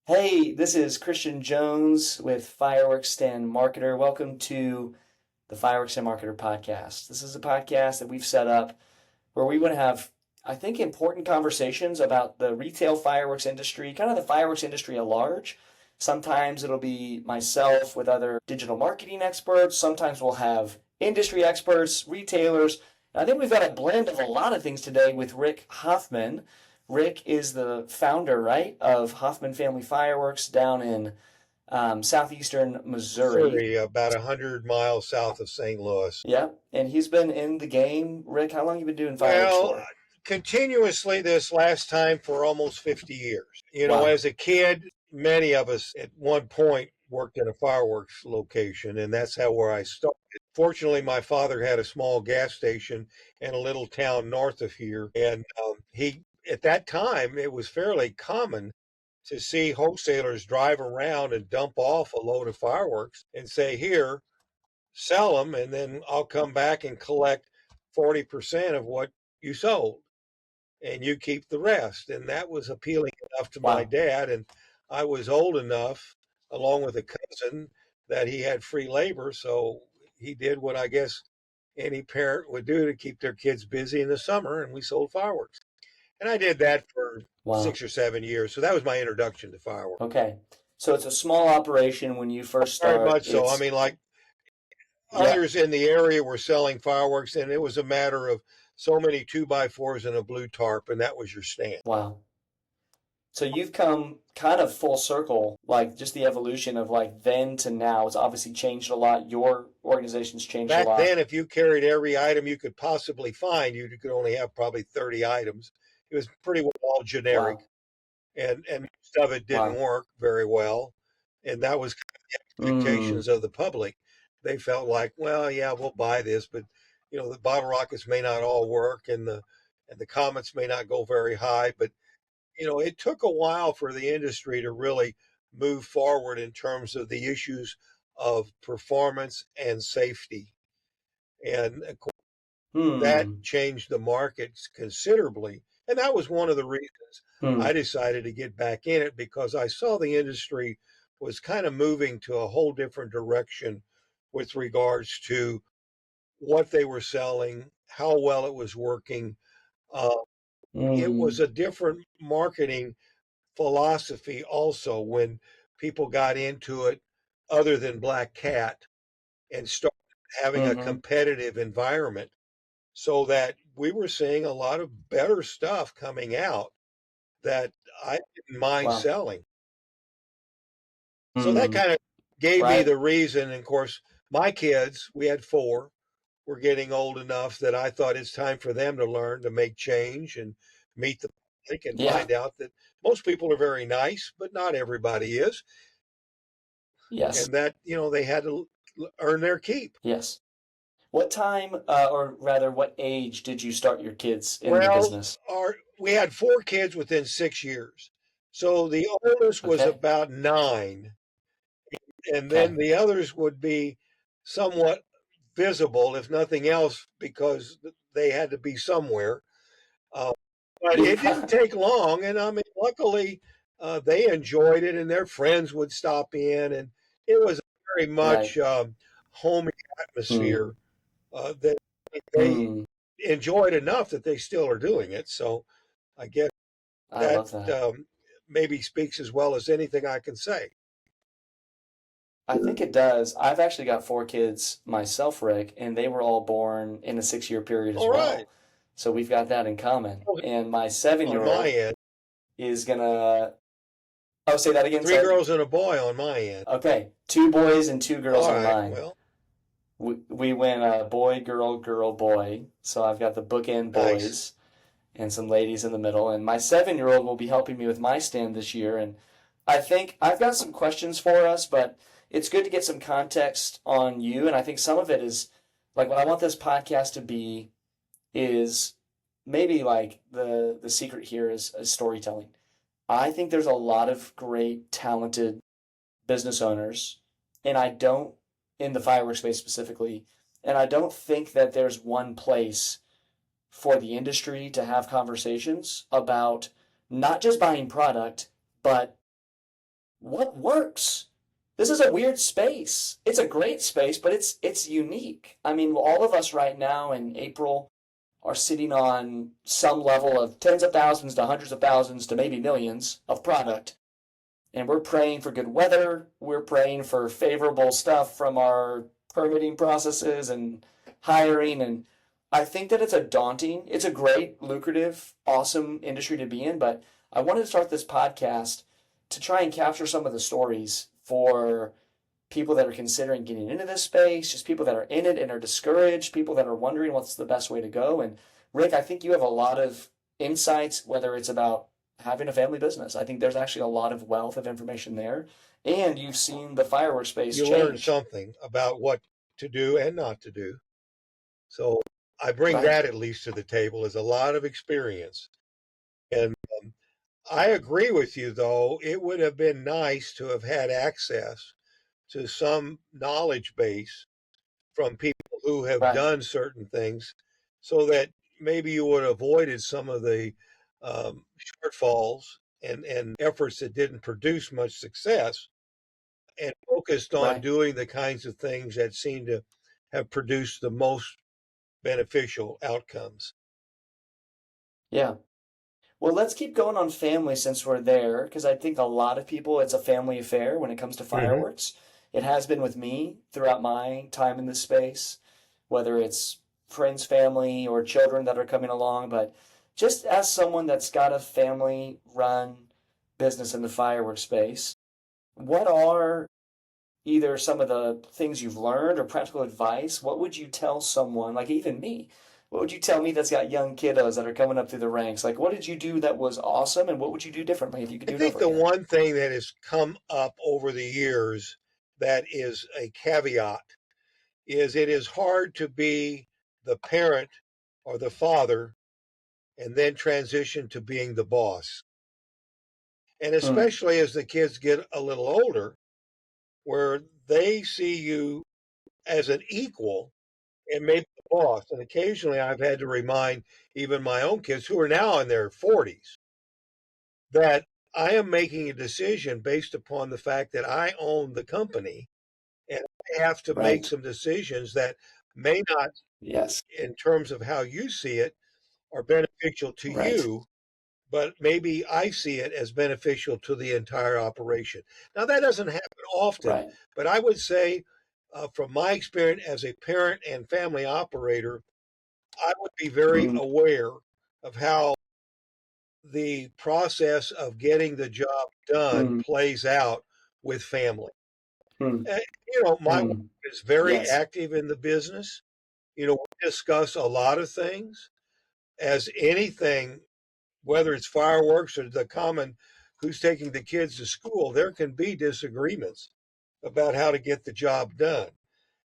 Hey, this is Christian Jones with Fireworks Stand Marketer. Welcome to the Fireworks Stand Marketer podcast. This is a podcast that we've set up where we want to have, I think, important conversations about the retail fireworks industry, kind of the fireworks industry at large. Sometimes it'll be myself with other digital marketing experts. Sometimes we'll have industry experts, retailers. And I think we've got a blend of a lot of things today with Rick Hoffman. Rick is the founder, right, of Hoffman Family Fireworks down in southeastern Missouri. Missouri, about 100 miles south of St. Louis. Yeah, and he's been in the game. Rick, how long have you been doing fireworks Well, for? continuously this last time for almost 50 years. Wow. As a kid, many of us at one point worked in a fireworks location, and that's where I started. Fortunately, my father had a small gas station in a little town north of here, and at that time, it was fairly common to see wholesalers drive around and dump off a load of fireworks and say, "Here, sell them, and then I'll come back and collect 40% of what you sold, and you keep the rest." And that was appealing enough to my Wow. dad. And I was old enough, along with a cousin, that he had free labor. So he did what I guess any parent would do to keep their kids busy in the summer, and we sold fireworks. And I did that for Wow. 6 or 7 years. So that was my introduction to fireworks. Okay. So it's a small operation when you first Very start. much so. I mean, like Yeah. others in the area were selling fireworks, and it was a matter of so many 2x4s and a blue tarp, and that was your stand. Wow. So you've come kind of full circle, like just the evolution of like then to now. It's obviously changed a lot. Your organization's changed a Back lot. then, if you carried every item you could possibly find, you could only have probably 30 items. It was pretty well all generic, Wow. and most of it didn't Wow. work very well. And that was kind of the Mm. expectations of the public. They felt like, well, yeah, we'll buy this, but the bottle rockets may not all work, and the comets may not go very high. But it took a while for the industry to really move forward in terms of the issues of performance and safety. And of course, that Hmm. changed the markets considerably. And that was one of the reasons Hmm. I decided to get back in it, because I saw the industry was kind of moving to a whole different direction with regards to what they were selling, how well it was working. Uh, it was Hmm. a different marketing philosophy also when people got into it, other than Black Cat, and started having a Hmm. competitive environment, so that we were seeing a lot of better stuff coming out that I didn't mind Wow. selling. So that Hmm. kind of gave me Right. the reason. And of course, my kids, we had four, were getting old enough that I thought it's time for them to learn to make change and meet the public and Yeah. find out that most people are very nice, but not everybody is. Yes. And that, they had to earn their keep. Yes. What time, or rather, what age did you start your kids in the Well, business? we had four kids within 6 years. So the oldest was Okay. about 9, and then Okay. the others would be somewhat visible, if nothing else, because they had to be somewhere. Uh, but it didn't Yeah. take long, and I mean, luckily, they enjoyed it, and their friends would stop in, and it was very Right. much homey Hmm. atmosphere that they Hmm. enjoyed enough that they still are doing it. So I guess I that love that. maybe speaks as well as anything I can say. I think it does. I've actually got four kids myself, Rick, and they were all born in a 6 year period as All right. well. So we've got that in common. And my seven On year my old end, is gonna, oh, say that again, three sorry. girls and a boy on my end. Okay. Two boys and two girls All on right. mine. Well, We went boy, girl, girl, boy. So I've got the bookend nice. boys and some ladies in the middle. And my 7 year old will be helping me with my stand this year. And I think I've got some questions for us, but it's good to get some context on you. And I think some of it is like what I want this podcast to be is maybe like the secret here is storytelling. I think there's a lot of great, talented business owners, and I don't, in the fireworks space specifically, and I don't think that there's one place for the industry to have conversations about not just buying product, but what works? This is a weird space. It's a great space, but it's unique. I mean, all of us right now in April are sitting on some level of tens of thousands to hundreds of thousands to maybe millions of product. And we're praying for good weather. We're praying for favorable stuff from our permitting processes and hiring. And I think that it's a great, lucrative, awesome industry to be in. But I wanted to start this podcast to try and capture some of the stories for people that are considering getting into this space, just people that are in it and are discouraged, people that are wondering what's the best way to go. And Rick, I think you have a lot of insights, whether it's about having a family business. I think there's actually a lot of wealth of information there. And you've seen the fireworks space You learn change. something about what to do and not to do. So I bring Right. that at least to the table as a lot of experience. And I agree with you, though. It would have been nice to have had access to some knowledge base from people who have Right. done certain things so that maybe you would have avoided some of the shortfalls and efforts that didn't produce much success and focused on Right. doing the kinds of things that seem to have produced the most beneficial outcomes. Yeah. Well, let's keep going on family since we're there, because I think a lot of people, it's a family affair when it comes to Hmm. fireworks. It has been with me throughout my time in this space, whether it's friends, family, or children that are coming along. But just as someone that's got a family run business in the fireworks space, what are either some of the things you've learned or practical advice? What would you tell someone, like even me? What would you tell me that's got young kiddos that are coming up through the ranks? Like, what did you do that was awesome, and what would you do differently if you could I do it think over the again? one thing that has come up over the years that is a caveat is it is hard to be the parent or the father and then transition to being the boss. And Mm, especially as the kids get a little older, where they see you as an equal and maybe the boss. And occasionally I've had to remind even my own kids who are now in their 40s that I am making a decision based upon the fact that I own the company and I have to make right. some decisions that may not, Yes. in terms of how you see it, are beneficial to Right. you, but maybe I see it as beneficial to the entire operation. Now, that doesn't happen often, Right. but I would say, from my experience as a parent and family operator, I would be very Mm, aware of how the process of getting the job done mm, plays out with family. mm, My wife mm. is very Yes. active in the business. We discuss a lot of things as anything, whether it's fireworks or the common who's taking the kids to school, there can be disagreements about how to get the job done.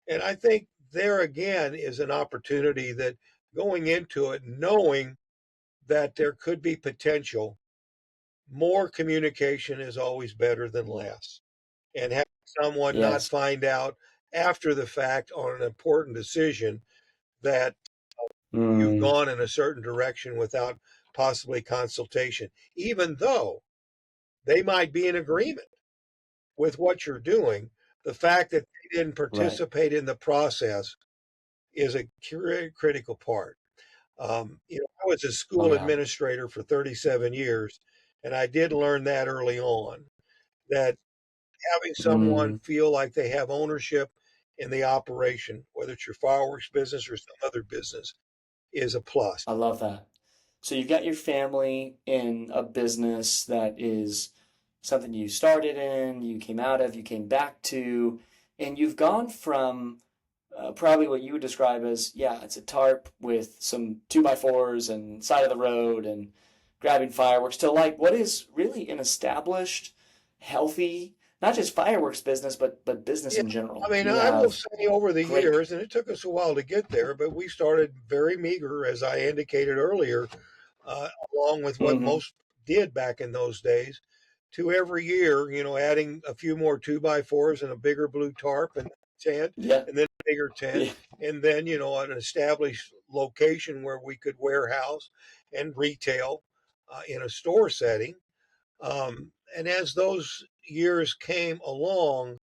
And I think there again is an opportunity that going into it, knowing that there could be potential, more communication is always better than less. And having someone not Yes. find out after the fact on an important decision that you've Mm, gone in a certain direction without possibly consultation, even though they might be in agreement with what you're doing. The fact that they didn't right. participate in the process is a critical part. I was a Oh, school yeah. administrator for 37 years, and I did learn that early on that having someone Mm, feel like they have ownership in the operation, whether it's your fireworks business or some other business, is a plus. I love that. So you've got your family in a business that is something you started in, you came out of, you came back to, and you've gone from probably what you would describe as, yeah, it's a tarp with some two by fours and side of the road and grabbing fireworks to like what is really an established, healthy, not just fireworks business, but business Yeah, in I general. mean, You I will have say over the great, years, and it took us a while to get there, but we started very meager, as I indicated earlier, along with what mm-hmm, most did back in those days, to every year, adding a few more two by fours and a bigger blue tarp and tent, yeah, and then a bigger tent, yeah, and then, an established location where we could warehouse and retail in a store setting. And as those years came along,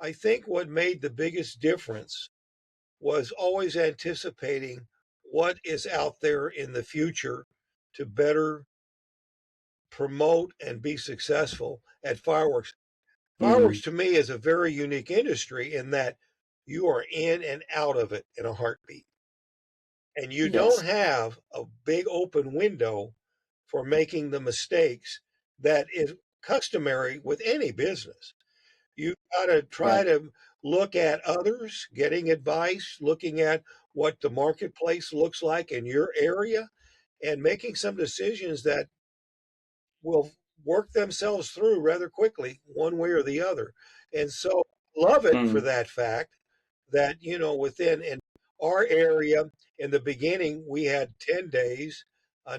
I think what made the biggest difference was always anticipating what is out there in the future to better promote and be successful at fireworks. Fireworks Mm. to me is a very unique industry in that you are in and out of it in a heartbeat. And you don't Yes. have a big open window for making the mistakes that is customary with any business. You've got to try Right. to look at others, getting advice, looking at what the marketplace looks like in your area, and making some decisions that will work themselves through rather quickly, one way or the other. And so, love it for Mm. that fact that, within in our area in the beginning, we had 10 days.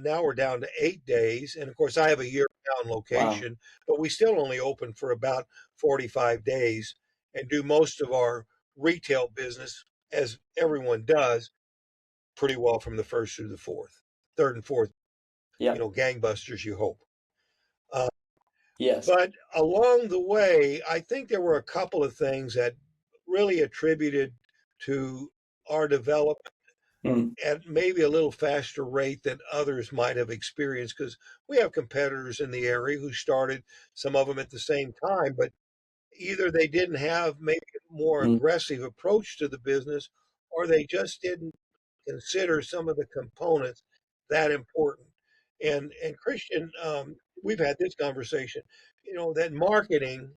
Now we're down to 8 days. And of course, I have a year round Wow. location, but we still only open for about 45 days and do most of our retail business, as everyone does, pretty well from the first through the fourth, third and fourth, Yep. gangbusters, you hope. Uh, Yes. But along the way, I think there were a couple of things that really attributed to our development Mm. at maybe a little faster rate than others might have experienced because we have competitors in the area who started, some of them at the same time, but either they didn't have maybe a more Mm. aggressive approach to the business or they just didn't consider some of the components that important. And Christian, we've had this conversation, that marketing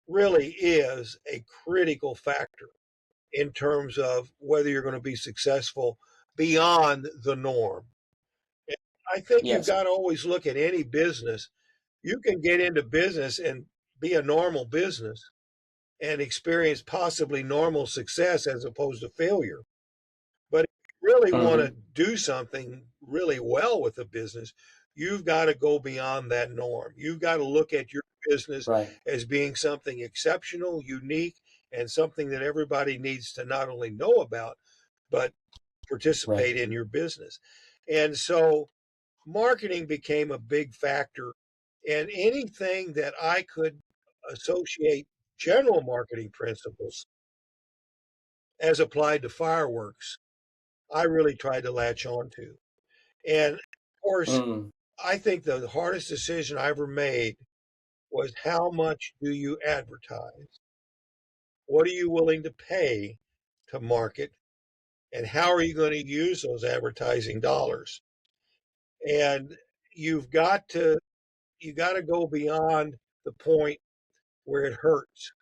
really is a critical factor in terms of whether you're going to be successful beyond the norm. And I think you've Yes. got to always look at any business. You can get into business and be a normal business and experience possibly normal success as opposed to failure. But if you really want to Hmm. do something really well with a business, you've got to go beyond that norm. You've got to look at your business Right. as being something exceptional, unique, and something that everybody needs to not only know about, but Right. participate in your business. And so marketing became a big factor. And anything that I could associate general marketing principles as applied to fireworks, I really tried to latch on to. And of course, Mm. I think the hardest decision I ever made was how much do you advertise? What are you willing to pay to market? And how are you going to use those advertising dollars? And you've got to you got to go beyond the point where it hurts.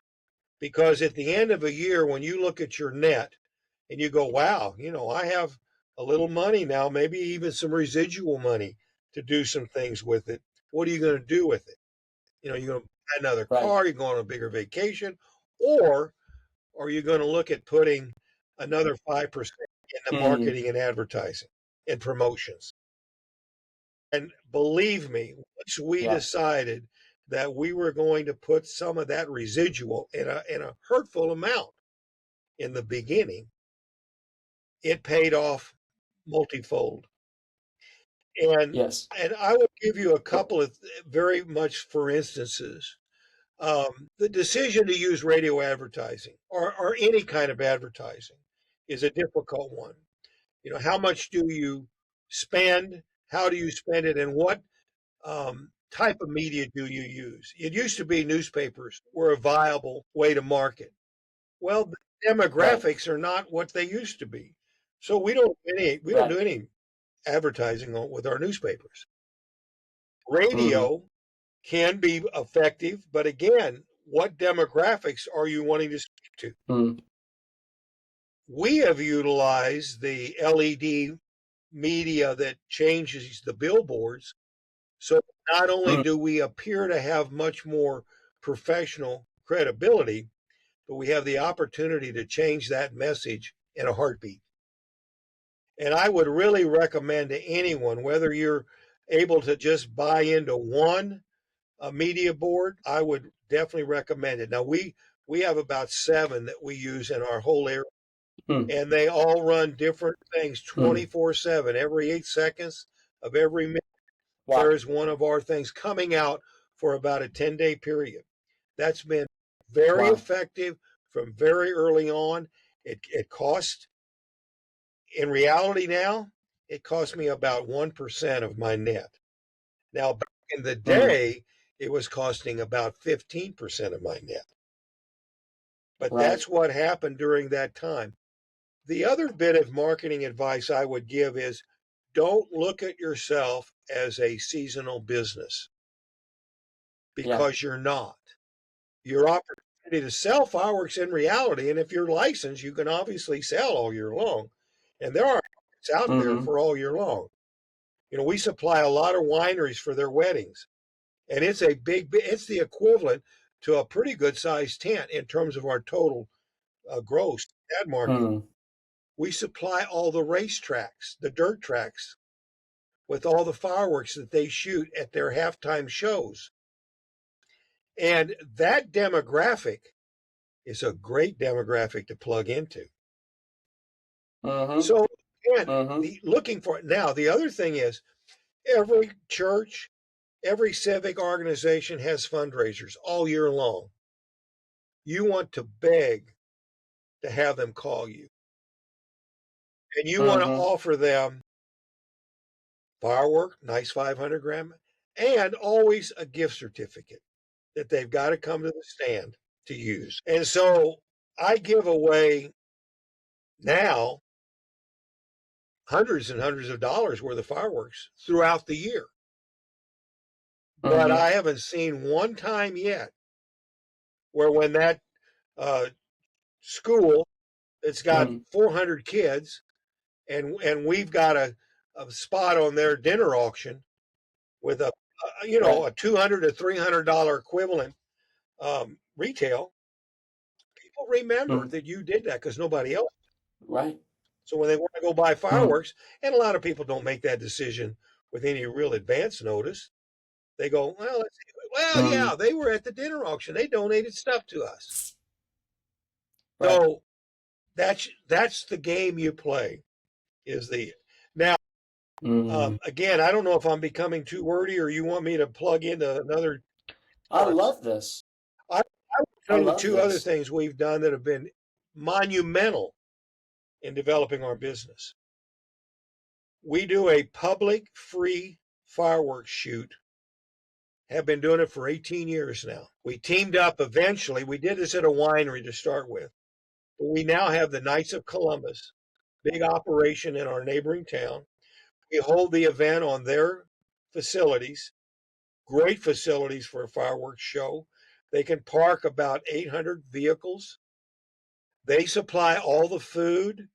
Because at the end of a year, when you look at your net and you go, wow, I have a little money now, maybe even some residual money to do some things with it. What are you going to do with it? You're going to buy another Right. car, you're going on a bigger vacation, or are you going to look at putting another 5% into Mm. marketing and advertising and promotions? And believe me, once we Yeah. decided that we were going to put some of that residual in a hurtful amount in the beginning, it paid off multifold. And Yes. and I will give you a couple of very much for instances. The decision to use radio advertising or any kind of advertising is a difficult one. How much do you spend? How do you spend it? And what type of media do you use? It used to be newspapers were a viable way to market. Well, the Right. demographics are not what they used to be. So we don't do Right. any advertising with our newspapers. Hmm. Radio can be effective, but again, what demographics are you wanting to speak to? Mm. We have utilized the LED media that changes the billboards. So not only Mm. do we appear to have much more professional credibility, but we have the opportunity to change that message in a heartbeat. And I would really recommend to anyone, whether you're able to just buy into one media board, I would definitely recommend it. Now we have about 7 that we use in our whole area, Mm. and they all run different things Mm. 24/7. Every 8 seconds of every minute, there Wow. is one of our things coming out for about a 10-day period. That's been very Wow. effective from very early on. It cost, in reality now, it cost me about 1% of my net. Now, back in the Mm. day, it was costing about 15% of my net. But Right. that's what happened during that time. The other bit of marketing advice I would give is don't look at yourself as a seasonal business Yeah. because you're not. Your opportunity to sell fireworks in reality, and if you're licensed, you can obviously sell all year long. And there are fireworks out there Mm-hmm. for all year long. We supply a lot of wineries for their weddings, and it's it's the equivalent to a pretty good sized tent in terms of our total gross ad market. Mm. We supply all the racetracks, the dirt tracks, with all the fireworks that they shoot at their halftime shows. And that demographic is a great demographic to plug into. Mm-hmm. So again, Mm-hmm. the looking for it now, the other thing is every church, every civic organization has fundraisers all year long. You want to beg to have them call you. And you want to Mm-hmm. offer them firework, nice 500 gram, and always a gift certificate that they've got to come to the stand to use. And so I give away now hundreds and hundreds of dollars worth of fireworks throughout the year. But Mm-hmm. I haven't seen one time yet where when that uh, school that's got Mm. 400 kids and we've got a spot on their dinner auction with Right. a $200 to $300 equivalent retail, people remember Mm. that you did that because nobody else. Right. So when they want to go buy Mm. fireworks, and a lot of people don't make that decision with any real advance notice, they go, well, let's see. Well, Mm. yeah, they were at the dinner auction. They donated stuff to us. Right. So that's the game you play. Is the now Mm. again? I don't know if I'm becoming too wordy, or you want me to plug into another I parts. love this. I will I tell you love two other this. things we've done that have been monumental in developing our business. We do a public free fireworks shoot. Have been doing it for 18 years now. We teamed up eventually. We did this at a winery to start with. But we now have the Knights of Columbus, big operation in our neighboring town. We hold the event on their facilities, great facilities for a fireworks show. They can park about 800 vehicles. They supply all the food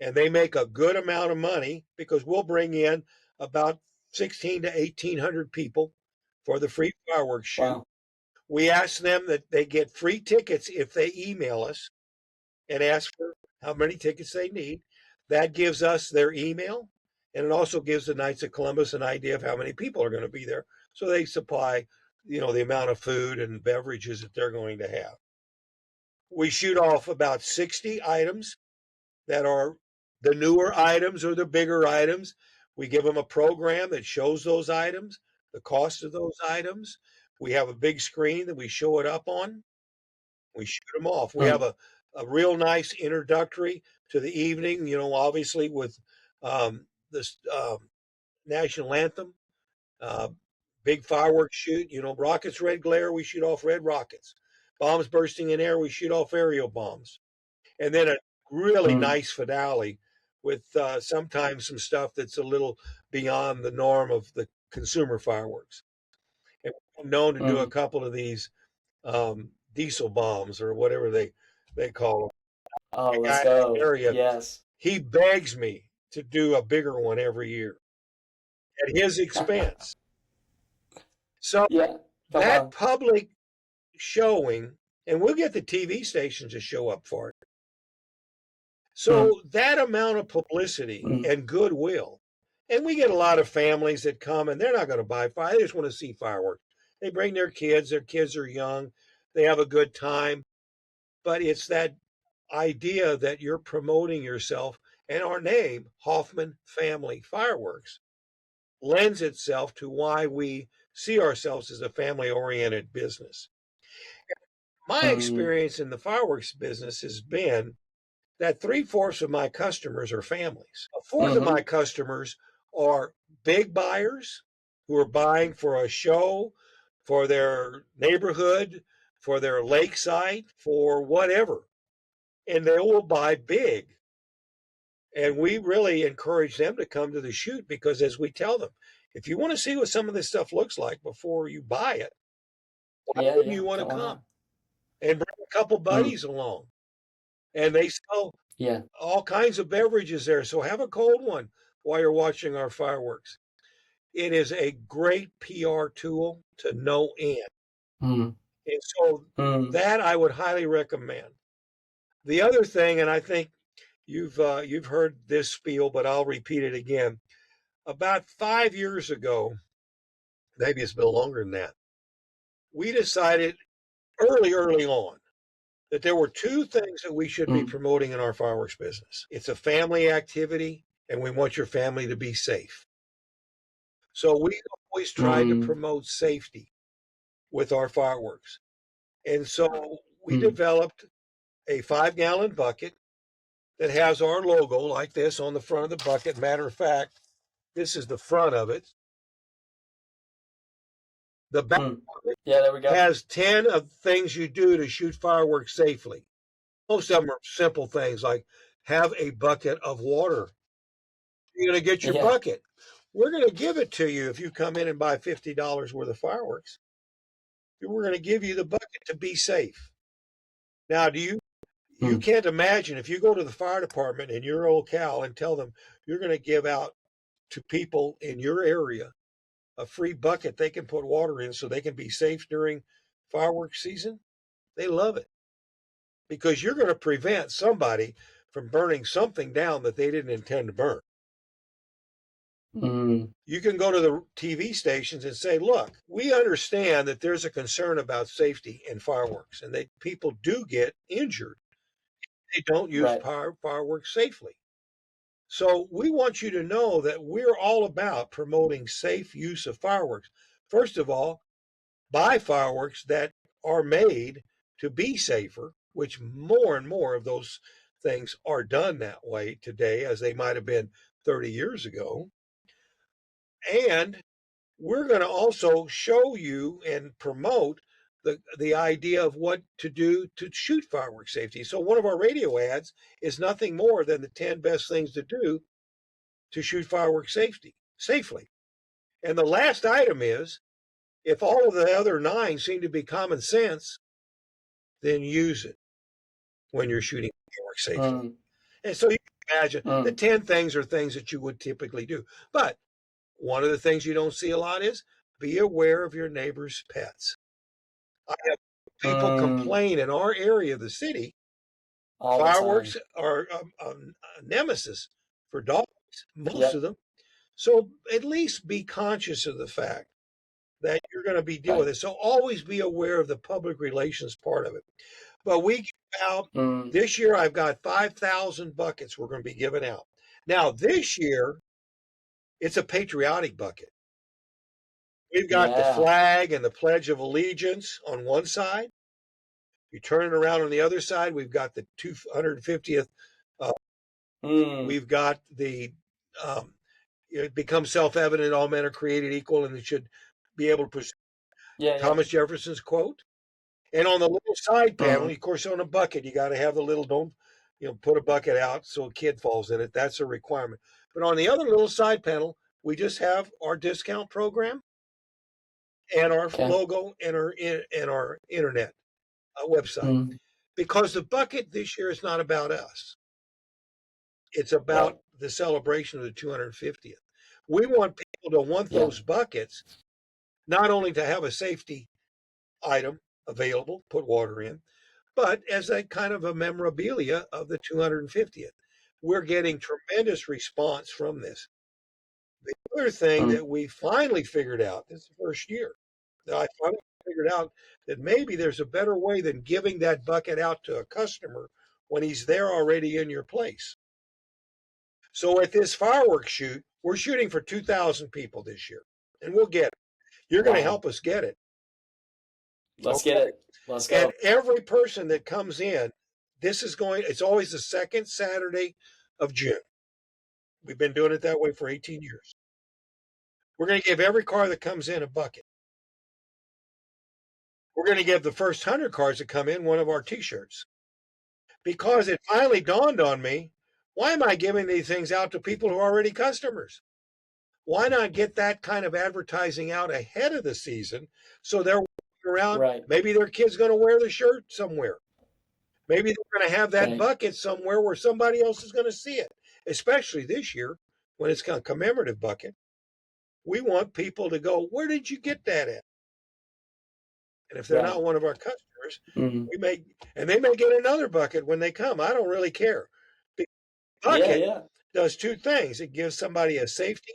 and they make a good amount of money because we'll bring in about 16 to 1800 people for the free fireworks shoot. Wow. We ask them that they get free tickets if they email us and ask for how many tickets they need. That gives us their email, and it also gives the Knights of Columbus an idea of how many people are going to be there. So they supply, the amount of food and beverages that they're going to have. We shoot off about 60 items that are the newer items or the bigger items. We give them a program that shows those items, the cost of those items. We have a big screen that we show it up on. We shoot them off. We have Mm. a real nice introductory to the evening, obviously with this national anthem, uh, big fireworks shoot, rockets, red glare, we shoot off red rockets. Bombs bursting in air, we shoot off aerial bombs. And then a really Mm. nice finale with sometimes some stuff that's a little beyond the norm of the consumer fireworks. And we're known to do a Mm. couple of these diesel bombs or whatever they call them. Oh, The let's guy in the go. area, Yes. he begs me to do a bigger one every year at his expense. So Yeah. Come that on. public showing, and we'll get the TV stations to show up for it. Mm. So that amount of publicity Mm. and goodwill, and we get a lot of families that come and they're not going to buy fire. They just want to see fireworks. They bring their kids are young, they have a good time. But it's that idea that you're promoting yourself, and our name, Hoffman Family Fireworks, lends itself to why we see ourselves as a family-oriented business. My Mm, experience in the fireworks business has been that three-fourths of my customers are families. A fourth of my mm-hmm. customers are big buyers who are buying for a show, for their neighborhood, for their lakeside, for whatever. And they will buy big. And we really encourage them to come to the shoot because, as we tell them, if you want to see what some of this stuff looks like before you buy it, why Yeah, wouldn't you yeah. want to Come on come out. and bring a couple Mm, buddies along? And they sell yeah. all kinds of beverages there. So have a cold one while you're watching our fireworks. It is a great PR tool to no end. Mm, And so mm, that I would highly recommend. The other thing, and I think you've heard this spiel, but I'll repeat it again. About 5 years ago, maybe it's been longer than that, we decided early on that there were two things that we should be mm, promoting in our fireworks business. It's a family activity, and we want your family to be safe. So we always tried to mm, promote safety with our fireworks. And so we mm. developed a 5-gallon bucket that has our logo like this on the front of the bucket. Matter of fact, this is the front of it. The back Mm. Yeah, there we go. has 10 of things you do to shoot fireworks safely. Most of them are simple things like have a bucket of water. You're going to get your Yeah. bucket. We're going to give it to you if you come in and buy $50 worth of fireworks. We're going to give you the bucket to be safe. Now, you Mm, can't imagine if you go to the fire department in your locale and tell them you're going to give out to people in your area a free bucket they can put water in so they can be safe during fireworks season. They love it because you're going to prevent somebody from burning something down that they didn't intend to burn. mm, You can go to the TV stations and say, look, we understand that there's a concern about safety in fireworks and that people do get injured. They don't use right. fireworks safely. So we want you to know that we're all about promoting safe use of fireworks. First of all, buy fireworks that are made to be safer, which more and more of those things are done that way today as they might have been 30 years ago. And we're going to also show you and promote the idea of what to do to shoot fireworks safety. So one of our radio ads is nothing more than the 10 best things to do to shoot fireworks safely. And the last item is if all of the other 9 seem to be common sense, then use it when you're shooting fireworks safely. Mm, And so you can imagine the mm, 10 things are things that you would typically do. But one of the things you don't see a lot is be aware of your neighbor's pets. I have people mm. complain in our area of the city, All the fireworks time. are a nemesis for dogs, most of Yep. them. So at least be conscious of the fact that you're going to be dealing with Right. it. So always be aware of the public relations part of it. But we give out Mm, this year, I've got 5,000 buckets we're going to be giving out. Now, this year, it's a patriotic bucket. We've got the yeah. flag and the Pledge of Allegiance on one side. You turn it around on the other side, we've got the 250th. Uh, Mm, we've got the, it becomes self evident all men are created equal and they should be able to pursue yeah, yeah. Thomas Jefferson's quote. And on the little side panel, Mm, of course, on a bucket, you got to have the little, don't, put a bucket out so a kid falls in it. That's a requirement. But on the other little side panel, we just have our discount program and our okay. logo and our internet website. Mm, Because the bucket this year is not about us. It's right. about the celebration of the 250th. We want people to want Yeah. those buckets, not only to have a safety item available, put water in, but as a kind of a memorabilia of the 250th. We're getting tremendous response from this. The other thing Mm, that we finally figured out, this is the first year, that I finally figured out that maybe there's a better way than giving that bucket out to a customer when he's there already in your place. So at this fireworks shoot, we're shooting for 2,000 people this year, and we'll get it. You're going to Wow. help us get it. Let's Okay. get it. Let's go. And every person that comes in, it's always the second Saturday of June. We've been doing it that way for 18 years. We're going to give every car that comes in a bucket. We're going to give the first 100 cars that come in one of our T-shirts. Because it finally dawned on me, why am I giving these things out to people who are already customers? Why not get that kind of advertising out ahead of the season so they're walking around? Right. Maybe their kid's going to wear the shirt somewhere. Maybe they're going to have that Right. bucket somewhere where somebody else is going to see it, especially this year when it's a commemorative bucket. We want people to go, where did you get that at? And if they're Right. not one of our customers, Mm-hmm. they may get another bucket when they come. I don't really care. The Yeah, bucket yeah. does two things. It gives somebody a safety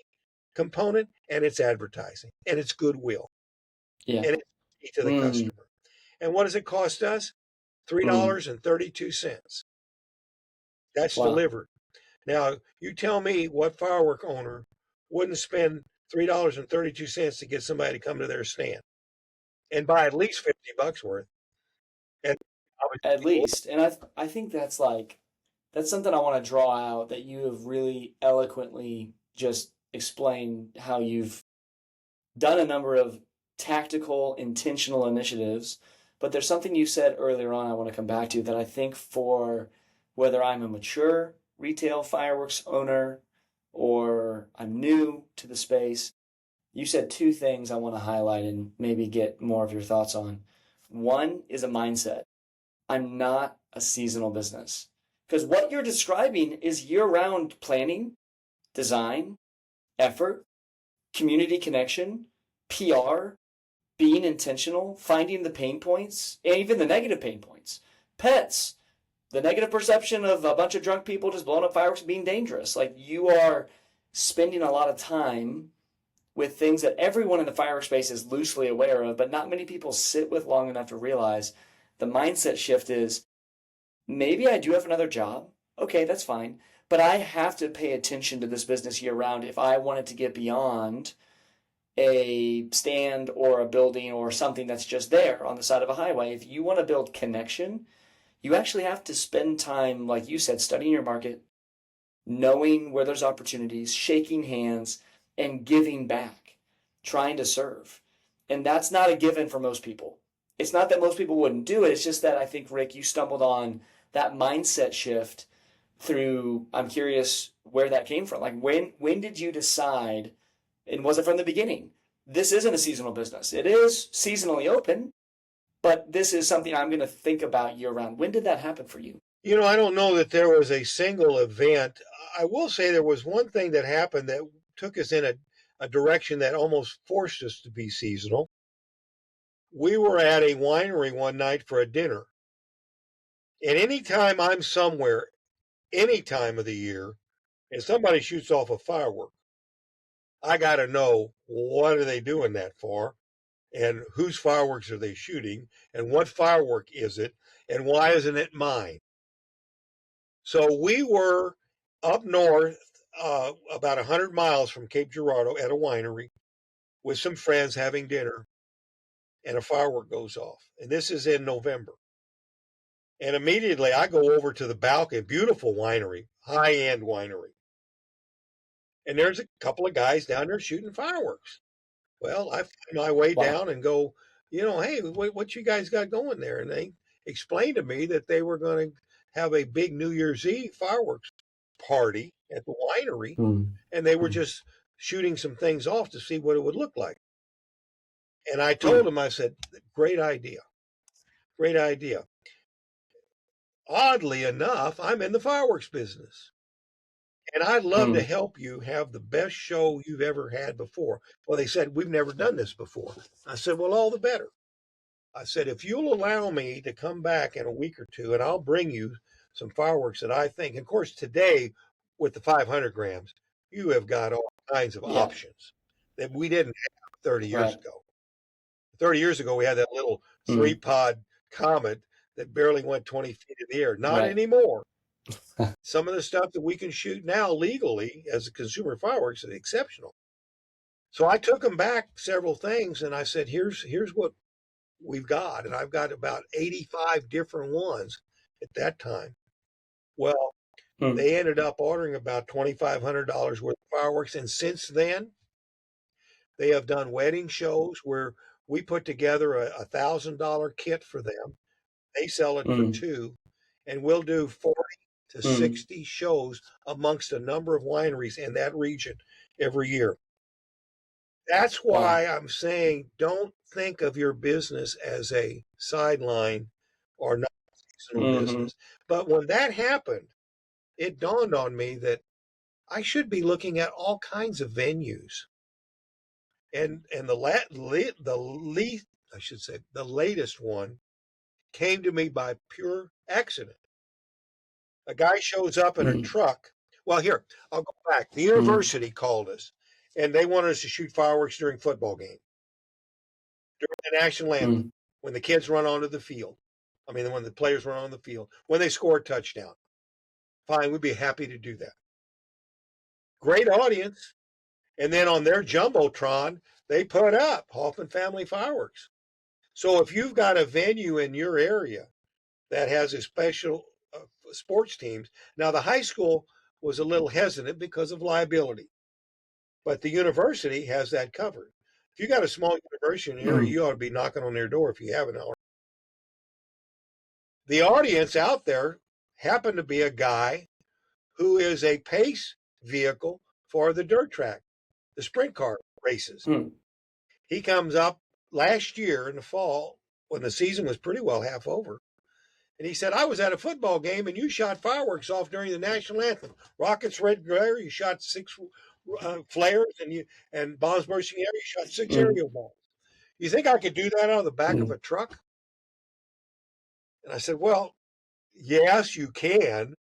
component, and it's advertising, and it's goodwill, Yeah. and it's to the Mm. customer. And what does it cost us? Mm. $3.32. That's Wow. delivered. Now, you tell me what firework owner wouldn't spend $3.32 to get somebody to come to their stand and buy at least $50 worth. And At obviously, least. And I think that's something I want to draw out that you have really eloquently just explained how you've done a number of tactical, intentional initiatives. But there's something you said earlier on I want to come back to that I think for whether I'm a mature retail fireworks owner or I'm new to the space, you said two things I want to highlight and maybe get more of your thoughts on. One is a mindset. I'm not a seasonal business. Because what you're describing is year round planning, design, effort, community connection, PR, being intentional, finding the pain points, and even the negative pain points. Pets, the negative perception of a bunch of drunk people just blowing up fireworks being dangerous. Like you are spending a lot of time with things that everyone in the fireworks space is loosely aware of, but not many people sit with long enough to realize the mindset shift is maybe I do have another job. Okay, that's fine. But I have to pay attention to this business year round if I want it to get beyond a stand or a building or something that's just there on the side of a highway. If you want to build connection, you actually have to spend time, like you said, studying your market, knowing where there's opportunities, shaking hands, and giving back, trying to serve. And that's not a given for most people. It's not that most people wouldn't do it. It's just that I think, Rick, you stumbled on that mindset shift through, I'm curious where that came from. Like when did you decide, and was it from the beginning? This isn't a seasonal business. It is seasonally open, but this is something I'm going to think about year round. When did that happen for you? I don't know that there was a single event. I will say there was one thing that happened that took us in a direction that almost forced us to be seasonal. We were at a winery one night for a dinner. And anytime I'm somewhere, any time of the year, and somebody shoots off a firework, I got to know what are they doing that for? And whose fireworks are they shooting? And what firework is it? And why isn't it mine? So we were up north, about 100 miles from Cape Girardeau at a winery with some friends having dinner, and a firework goes off. And this is in November. And immediately I go over to the balcony, beautiful winery, high end winery. And there's a couple of guys down there shooting fireworks. Well, I find my way Wow. down and go, hey, what you guys got going there? And they explained to me that they were going to have a big New Year's Eve fireworks party at the winery, Mm. and they were just shooting some things off to see what it would look like. And I told Mm. them, I said, great idea. Great idea. Oddly enough, I'm in the fireworks business. And I'd love to Mm. help you have the best show you've ever had before. Well, they said, we've never done this before. I said, well, all the better. I said, if you'll allow me to come back in a week or two and I'll bring you some fireworks that I think, of course, today with the 500 grams, you have got all kinds of Yeah. options that we didn't have 30 years Right. ago. 30 years ago, we had that little three Mm. pod comet that barely went 20 feet in the air. Not Right. anymore. Some of the stuff that we can shoot now legally as a consumer fireworks is exceptional. So I took them back several things and I said, here's what we've got. And I've got about 85 different ones at that time. Well, Mm, they ended up ordering about $2,500 worth of fireworks. And since then, they have done wedding shows where we put together a $1,000 kit for them. They sell it for mm, two, and we'll do 40 to mm. 60 shows amongst a number of wineries in that region every year. That's Wow. why I'm saying don't think of your business as a sideline or not seasonal Hmm. business. But when that happened, it dawned on me that I should be looking at all kinds of venues. And the latest one came to me by pure accident. A guy shows up in a Mm, truck. Well, here, I'll go back. The mm, university called us and they wanted us to shoot fireworks during football game, during the national anthem, mm, when the kids run onto the field. I mean, when the players run on the field, when they score a touchdown. Fine, we'd be happy to do that. Great audience. And then on their Jumbotron, they put up Hoffman Family Fireworks. So if you've got a venue in your area that has a special sports teams, now the high school was a little hesitant because of liability, but the university has that covered. If you got a small university in the area, mm, you ought to be knocking on their door if you haven't already. The audience out there happened to be a guy who is a pace vehicle for the dirt track, the sprint car races. mm, He comes up last year in the fall when the season was pretty well half over. And he said, I was at a football game and you shot fireworks off during the national anthem. Rockets, red glare, you shot six flares and bombs bursting air, you shot six mm, aerial bombs. You think I could do that out of the back of mm, a truck? And I said, well, yes, you can,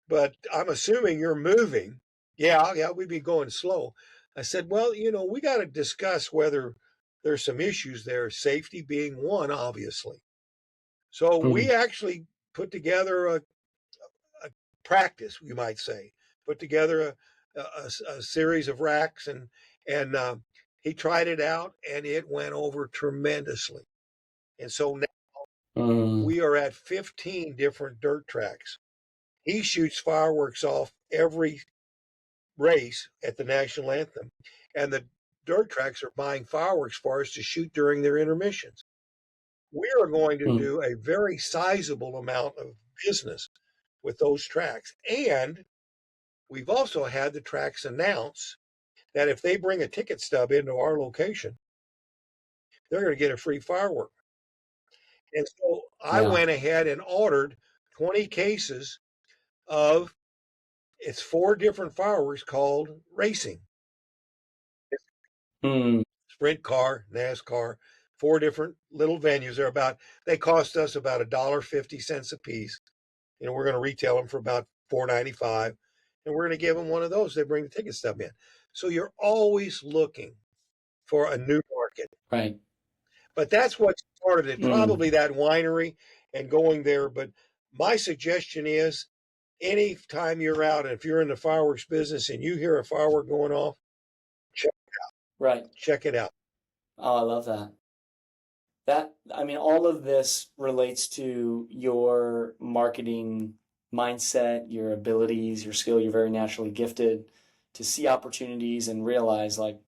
but I'm assuming you're moving. Yeah, we'd be going slow. I said, well, we got to discuss whether there's some issues there, safety being one, obviously. So we mm, actually put together a practice, you might say, put together a series of racks, and he tried it out, and it went over tremendously. And so now mm, we are at 15 different dirt tracks. He shoots fireworks off every race at the national anthem, and the dirt tracks are buying fireworks for us to shoot during their intermissions. We are going to mm. do a very sizable amount of business with those tracks. And we've also had the tracks announce that if they bring a ticket stub into our location, they're going to get a free firework. And so I Yeah. went ahead and ordered 20 cases of it's four different fireworks called racing. Mm, Sprint car, NASCAR, four different little venues. They cost us about $1.50 a piece. We're going to retail them for about $4.95, and we're going to give them one of those. They bring the ticket stub in. So you're always looking for a new market. right. But that's what started it, Mm, probably that winery and going there. But my suggestion is anytime you're out, and if you're in the fireworks business and you hear a firework going off, check, right. check it out. Oh, I love that. I mean, all of this relates to your marketing mindset, your abilities, your skill. You're very naturally gifted to see opportunities and realize, like,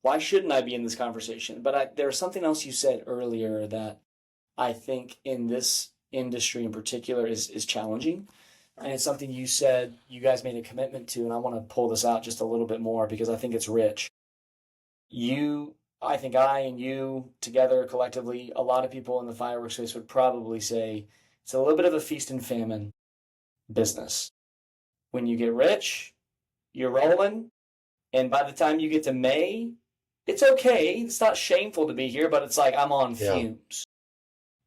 why shouldn't I be in this conversation? But there's something else you said earlier that I think in this industry in particular is challenging. And it's something you said you guys made a commitment to, and I want to pull this out just a little bit more because I think it's rich. I think I and you together collectively, a lot of people in the fireworks space would probably say it's a little bit of a feast and famine business. When you get rich, you're rolling, and by the time you get to May, it's okay. It's not shameful to be here, but it's like I'm on Yeah. fumes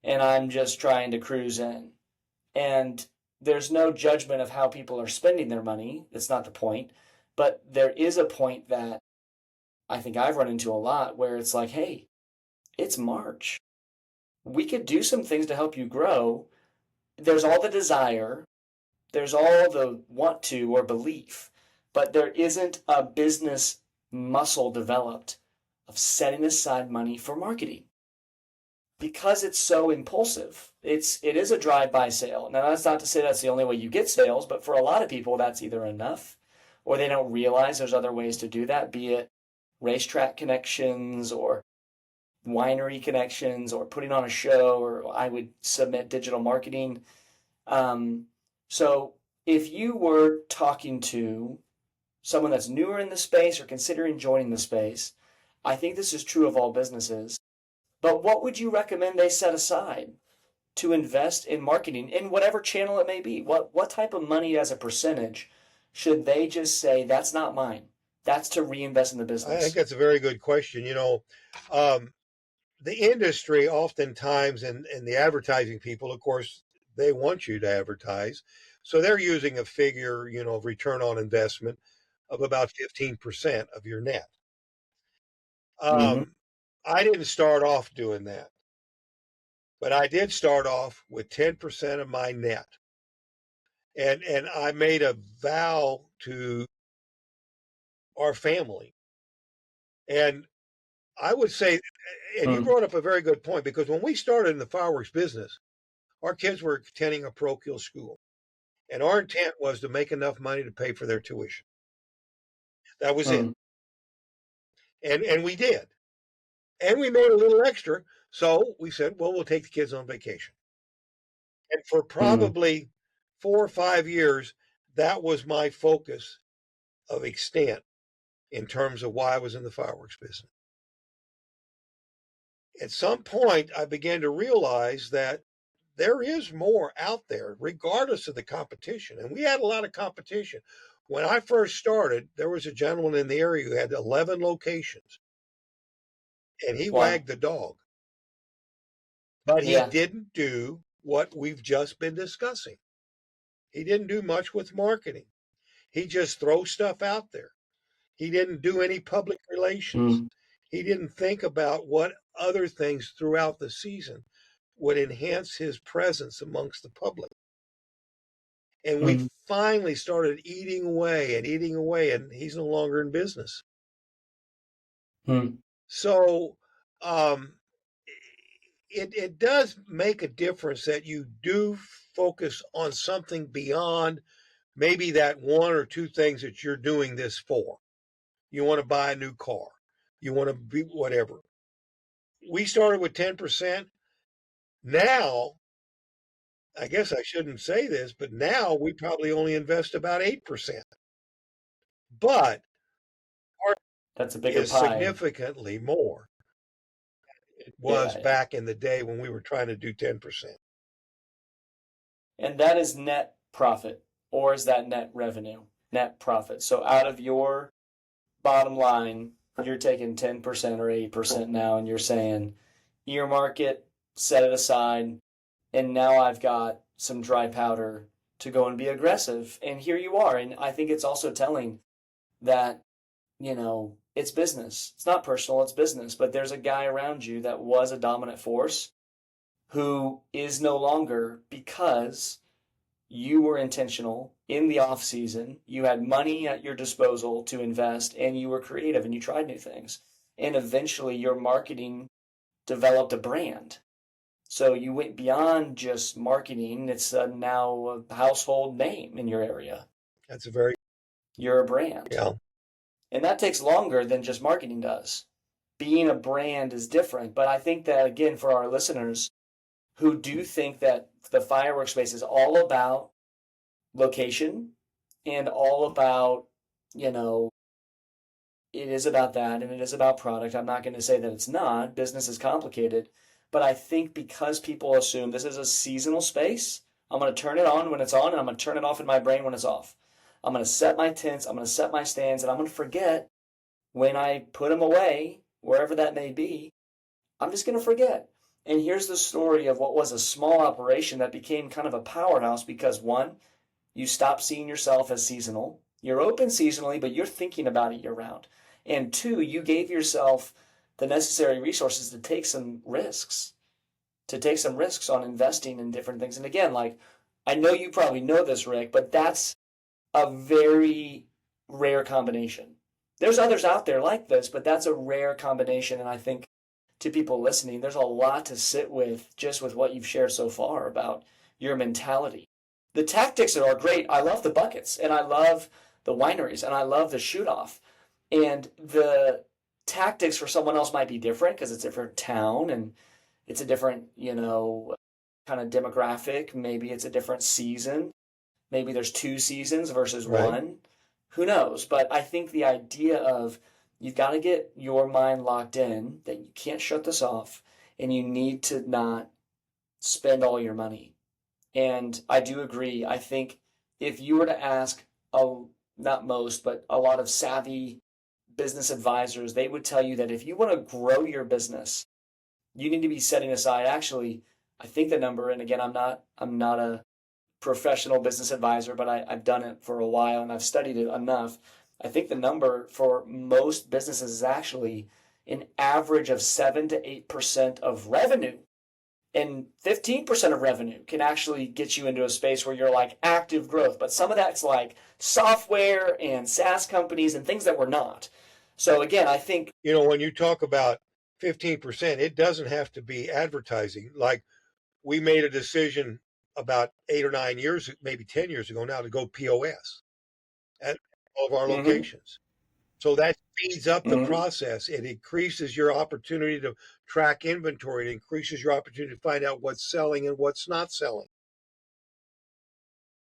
and I'm just trying to cruise in. And there's no judgment of how people are spending their money. That's not the point. But there is a point that I think I've run into a lot where it's like, hey, it's March. We could do some things to help you grow. There's all the desire, there's all the want to or belief, but there isn't a business muscle developed of setting aside money for marketing because it's so impulsive. It is a drive-by sale. Now, that's not to say that's the only way you get sales, but for a lot of people, that's either enough or they don't realize there's other ways to do that, be it racetrack connections or winery connections or putting on a show, or I would submit digital marketing. So if you were talking to someone that's newer in the space or considering joining the space, I think this is true of all businesses. But what would you recommend they set aside to invest in marketing in whatever channel it may be? What type of money as a percentage should they just say, that's not mine? That's to reinvest in the I business. think that's a very good question. The industry oftentimes, and the advertising people, of course, they want you to advertise. So they're using a figure, of return on investment of about 15% of your net. Mm-hmm. I didn't start off doing that, but I did start off with 10% of my net. And I made a vow to our family. And I would say, and you brought up a very good point, because when we started in the fireworks business, our kids were attending a parochial school. And our intent was to make enough money to pay for their tuition. That was it. And we did. And we made a little extra. So we said, well, we'll take the kids on vacation. And for probably 4 or 5 years, that was my focus of extent in terms of why I was in the fireworks business. At some point, I began to realize that there is more out there, regardless of the competition. And we had a lot of competition. When I first started, there was a gentleman in the area who had 11 locations, and he wagged the dog. But he didn't do what we've just been discussing. He didn't do much with marketing. He just throws stuff out there. He didn't do any public relations. He didn't think about what other things throughout the season would enhance his presence amongst the public. And we finally started eating away, and he's no longer in business. So it does make a difference that you do focus on something beyond maybe that one or two things that you're doing this for. You want to buy a new car. You want to be whatever. We started with 10%. Now, I guess I shouldn't say this, but now we probably only invest about 8%. But that's a bigger is pie. Significantly more. It was back in the day when we were trying to do 10%. And that is net profit, or is that net revenue? Net profit. So out of your bottom line, you're taking 10% or 8% now, and you're saying, earmark it, set it aside, and now I've got some dry powder to go and be aggressive. And here you are. And I think it's also telling that, it's business. It's not personal, it's business. But there's a guy around you that was a dominant force who is no longer, because you were intentional in the off season. You had money at your disposal to invest, and you were creative, and you tried new things. And eventually your marketing developed a brand. So you went beyond just marketing. It's now a household name in your area. You're a brand. Yeah. And that takes longer than just marketing does. Being a brand is different. But I think that, again, for our listeners who do think that the fireworks space is all about location and all about, it is about that and it is about product. I'm not going to say that it's not. Business is complicated. But I think because people assume this is a seasonal space, I'm going to turn it on when it's on and I'm going to turn it off in my brain when it's off. I'm going to set my tents, I'm going to set my stands, and I'm going to forget when I put them away, wherever that may be. I'm just going to forget. And here's the story of what was a small operation that became kind of a powerhouse because, one, you stopped seeing yourself as seasonal. You're open seasonally, but you're thinking about it year-round. And two, you gave yourself the necessary resources to take some risks on investing in different things. And again, I know you probably know this, Rick, but that's a very rare combination. There's others out there like this, but that's a rare combination. And I think to people listening, there's a lot to sit with just with what you've shared so far about your mentality. The tactics are great. I love the buckets and I love the wineries and I love the shoot off. And the tactics for someone else might be different because it's a different town and it's a different, kind of demographic. Maybe it's a different season. Maybe there's two seasons versus Right. one. Who knows? But I think the idea of you've got to get your mind locked in that you can't shut this off and you need to not spend all your money. And I do agree. I think if you were to ask, not most, but a lot of savvy business advisors, they would tell you that if you want to grow your business, you need to be setting aside, actually, I think the number, and again, I'm not a professional business advisor, but I've done it for a while and I've studied it enough. I think the number for most businesses is actually an average of 7 to 8% of revenue. And 15% of revenue can actually get you into a space where you're like active growth. But some of that's like software and SaaS companies and things that we're not. So again, I think, When you talk about 15%, it doesn't have to be advertising. Like we made a decision about 8 or 9 years, maybe 10 years ago now, to go POS at all of our mm-hmm, locations. So that speeds up the mm-hmm, process. It increases your opportunity to track inventory. It increases your opportunity to find out what's selling and what's not selling.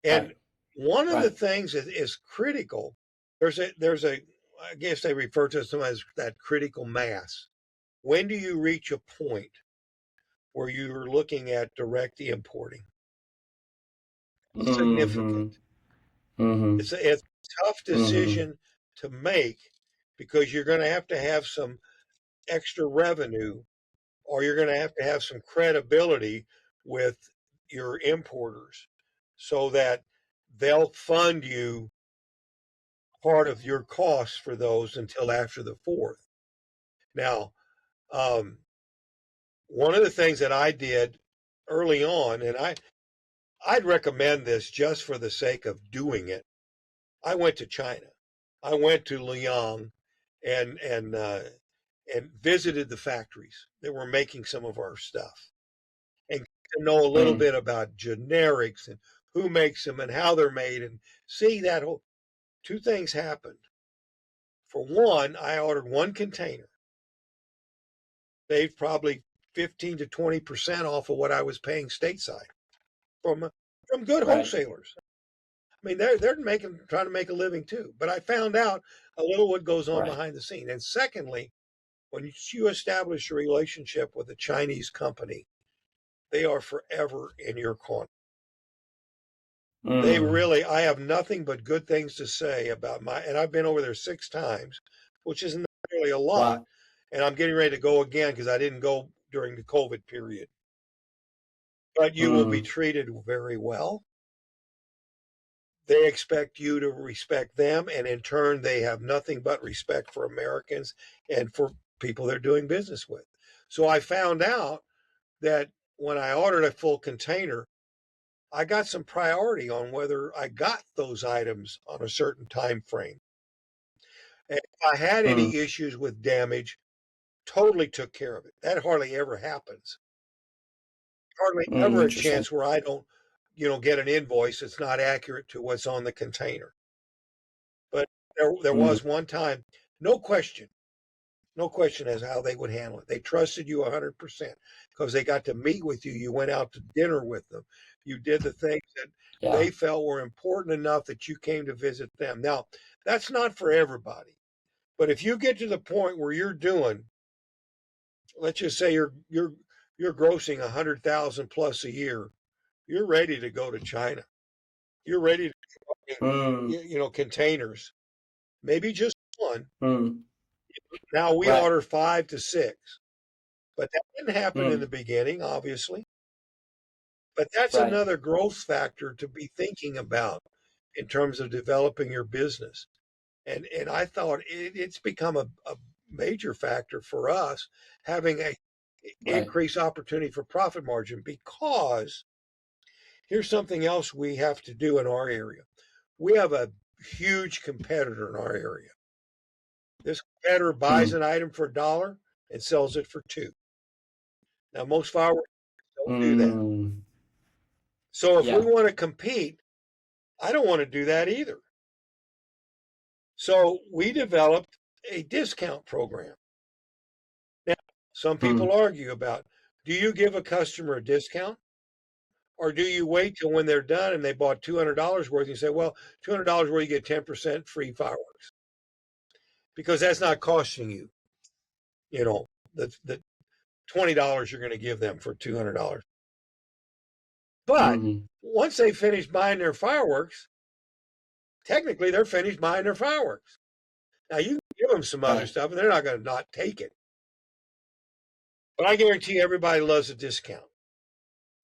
And right, one of the right. things that is critical, there's a I guess they refer to them as that critical mass. When do you reach a point where you're looking at direct importing? Mm-hmm, Significant. mm-hmm, It's a tough mm-hmm, decision to make because you're going to have some extra revenue or you're going to have some credibility with your importers so that they'll fund you part of your costs for those until after the fourth. Now, um, one of the things that I did early on, and I'd recommend this just for the sake of doing it. I went to China. I went to Liang and and uh, and visited the factories that were making some of our stuff and to know a little mm, bit about generics and who makes them and how they're made and see that whole two things happened. For one, I ordered one container, saved probably 15 to 20% off of what I was paying stateside from from good right. wholesalers. I mean, they're making trying to make a living too. But I found out a little what goes on Right. behind the scene. And secondly, when you establish a relationship with a Chinese company, they are forever in your corner. They Mm, really, I have nothing but good things to say about and I've been over there 6 times, which isn't really a lot. wow. And I'm getting ready to go again because I didn't go during the COVID period. But you will be Mm, treated very well. They expect you to respect them. And in turn, they have nothing but respect for Americans and for people they're doing business with. So I found out that when I ordered a full container, I got some priority on whether I got those items on a certain time frame. And if I had mm, any issues with damage, totally took care of it. That hardly ever happens. Hardly ever a interesting. chance where I don't, get an invoice that's not accurate to what's on the container. But there Mm, was one time, no question, no question as to how they would handle it. They trusted you 100% because they got to meet with you. You went out to dinner with them. You did the things that yeah. they felt were important enough that you came to visit them. Now, that's not for everybody. But if you get to the point where you're doing, let's just say you're grossing 100,000 plus a year, you're ready to go to China. You're ready to, Mm, containers, maybe just one. mm, Now we right. order 5 to 6. But that didn't happen in the Mm, beginning, obviously. But that's right. another growth factor to be thinking about in terms of developing your business. And I thought it's become a major factor for us having a Right. increased opportunity for profit margin because here's something else we have to do in our area. We have a huge competitor in our area. This competitor buys an item for $1 and sells it for $2. Now, most fireworks don't do that. So if we Yeah. want to compete, I don't want to do that either. So we developed a discount program. Now, some people argue about, do you give a customer a discount? Or do you wait till when they're done and they bought $200 worth and you say, well, $200 worth, you get 10% free fireworks? Because that's not costing you, the $20 you're going to give them for $200. But once they finish buying their fireworks, technically they're finished buying their fireworks. Now you can give them some other stuff and they're not going to not take it. But I guarantee everybody loves a discount.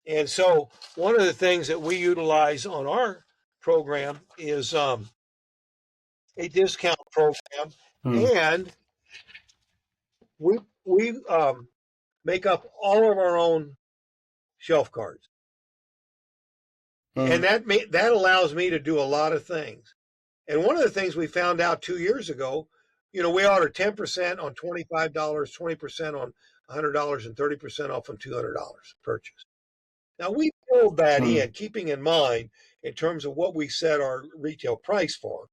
And so one of the things that we utilize on our program is a discount program, and we make up all of our own shelf cards, and that allows me to do a lot of things. And one of the things we found out 2 years ago, we order 10% on $25, 20% on $100, and 30% off on $200 purchase. Now we build that in, keeping in mind in terms of what we set our retail price for.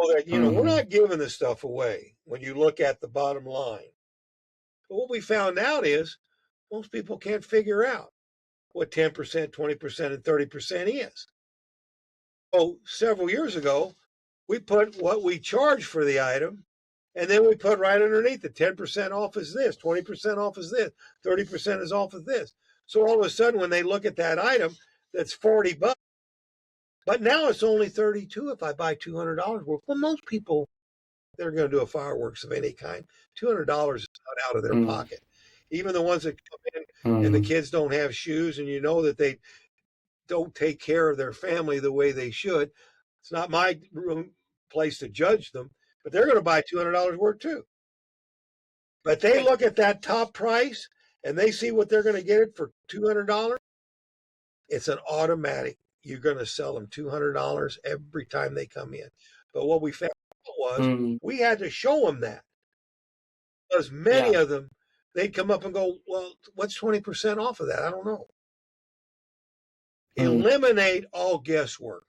So that, we're not giving this stuff away when you look at the bottom line. But what we found out is most people can't figure out what 10%, 20%, and 30% is. So several years ago, we put what we charge for the item, and then we put right underneath it, 10% off is this, 20% off is this, 30% is off of this. So all of a sudden, when they look at that item, that's $40, but now it's only $32 if I buy $200 worth. Well, most people, they're going to do a fireworks of any kind, $200 is not out of their pocket. Even the ones that come in and the kids don't have shoes, and that they don't take care of their family the way they should. It's not my place to judge them, but they're going to buy $200 worth too. But they look at that top price and they see what they're going to get it for $200. It's an automatic. You're going to sell them $200 every time they come in. But what we found was we had to show them that, because many of them, they'd come up and go, well, what's 20% off of that? I don't know. Eliminate all guesswork,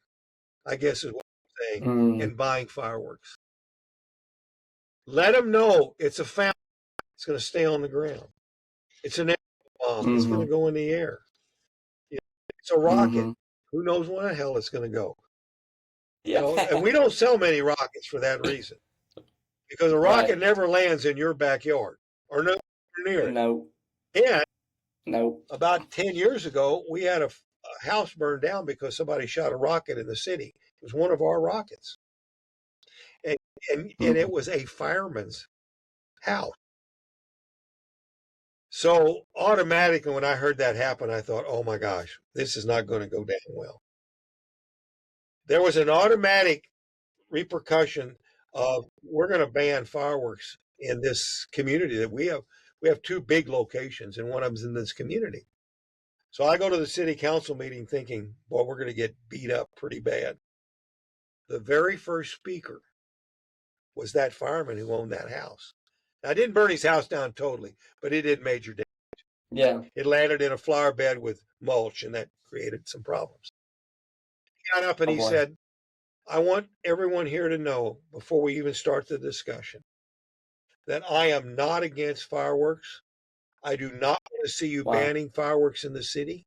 I guess is what I'm saying, in buying fireworks. Let them know it's a fountain. It's going to stay on the ground. It's an air bomb. It's going to go in the air. It's a rocket. Who knows where the hell it's going to go? And we don't sell many rockets for that reason, because a rocket never lands in your backyard or nowhere near it. No. And about 10 years ago, we had a house burned down because somebody shot a rocket in the city. It was one of our rockets. And it was a fireman's house. So automatically, when I heard that happen, I thought, oh my gosh, this is not going to go down well. There was an automatic repercussion of, we're going to ban fireworks in this community that we have. We have 2 big locations, and one of them's in this community. So I go to the city council meeting thinking, well, we're going to get beat up pretty bad. The very first speaker was that fireman who owned that house. Now, I didn't burn his house down totally, but it did major damage. Yeah. It landed in a flower bed with mulch, and that created some problems. He got up and he said, I want everyone here to know, before we even start the discussion, that I am not against fireworks. I do not want to see you banning fireworks in the city.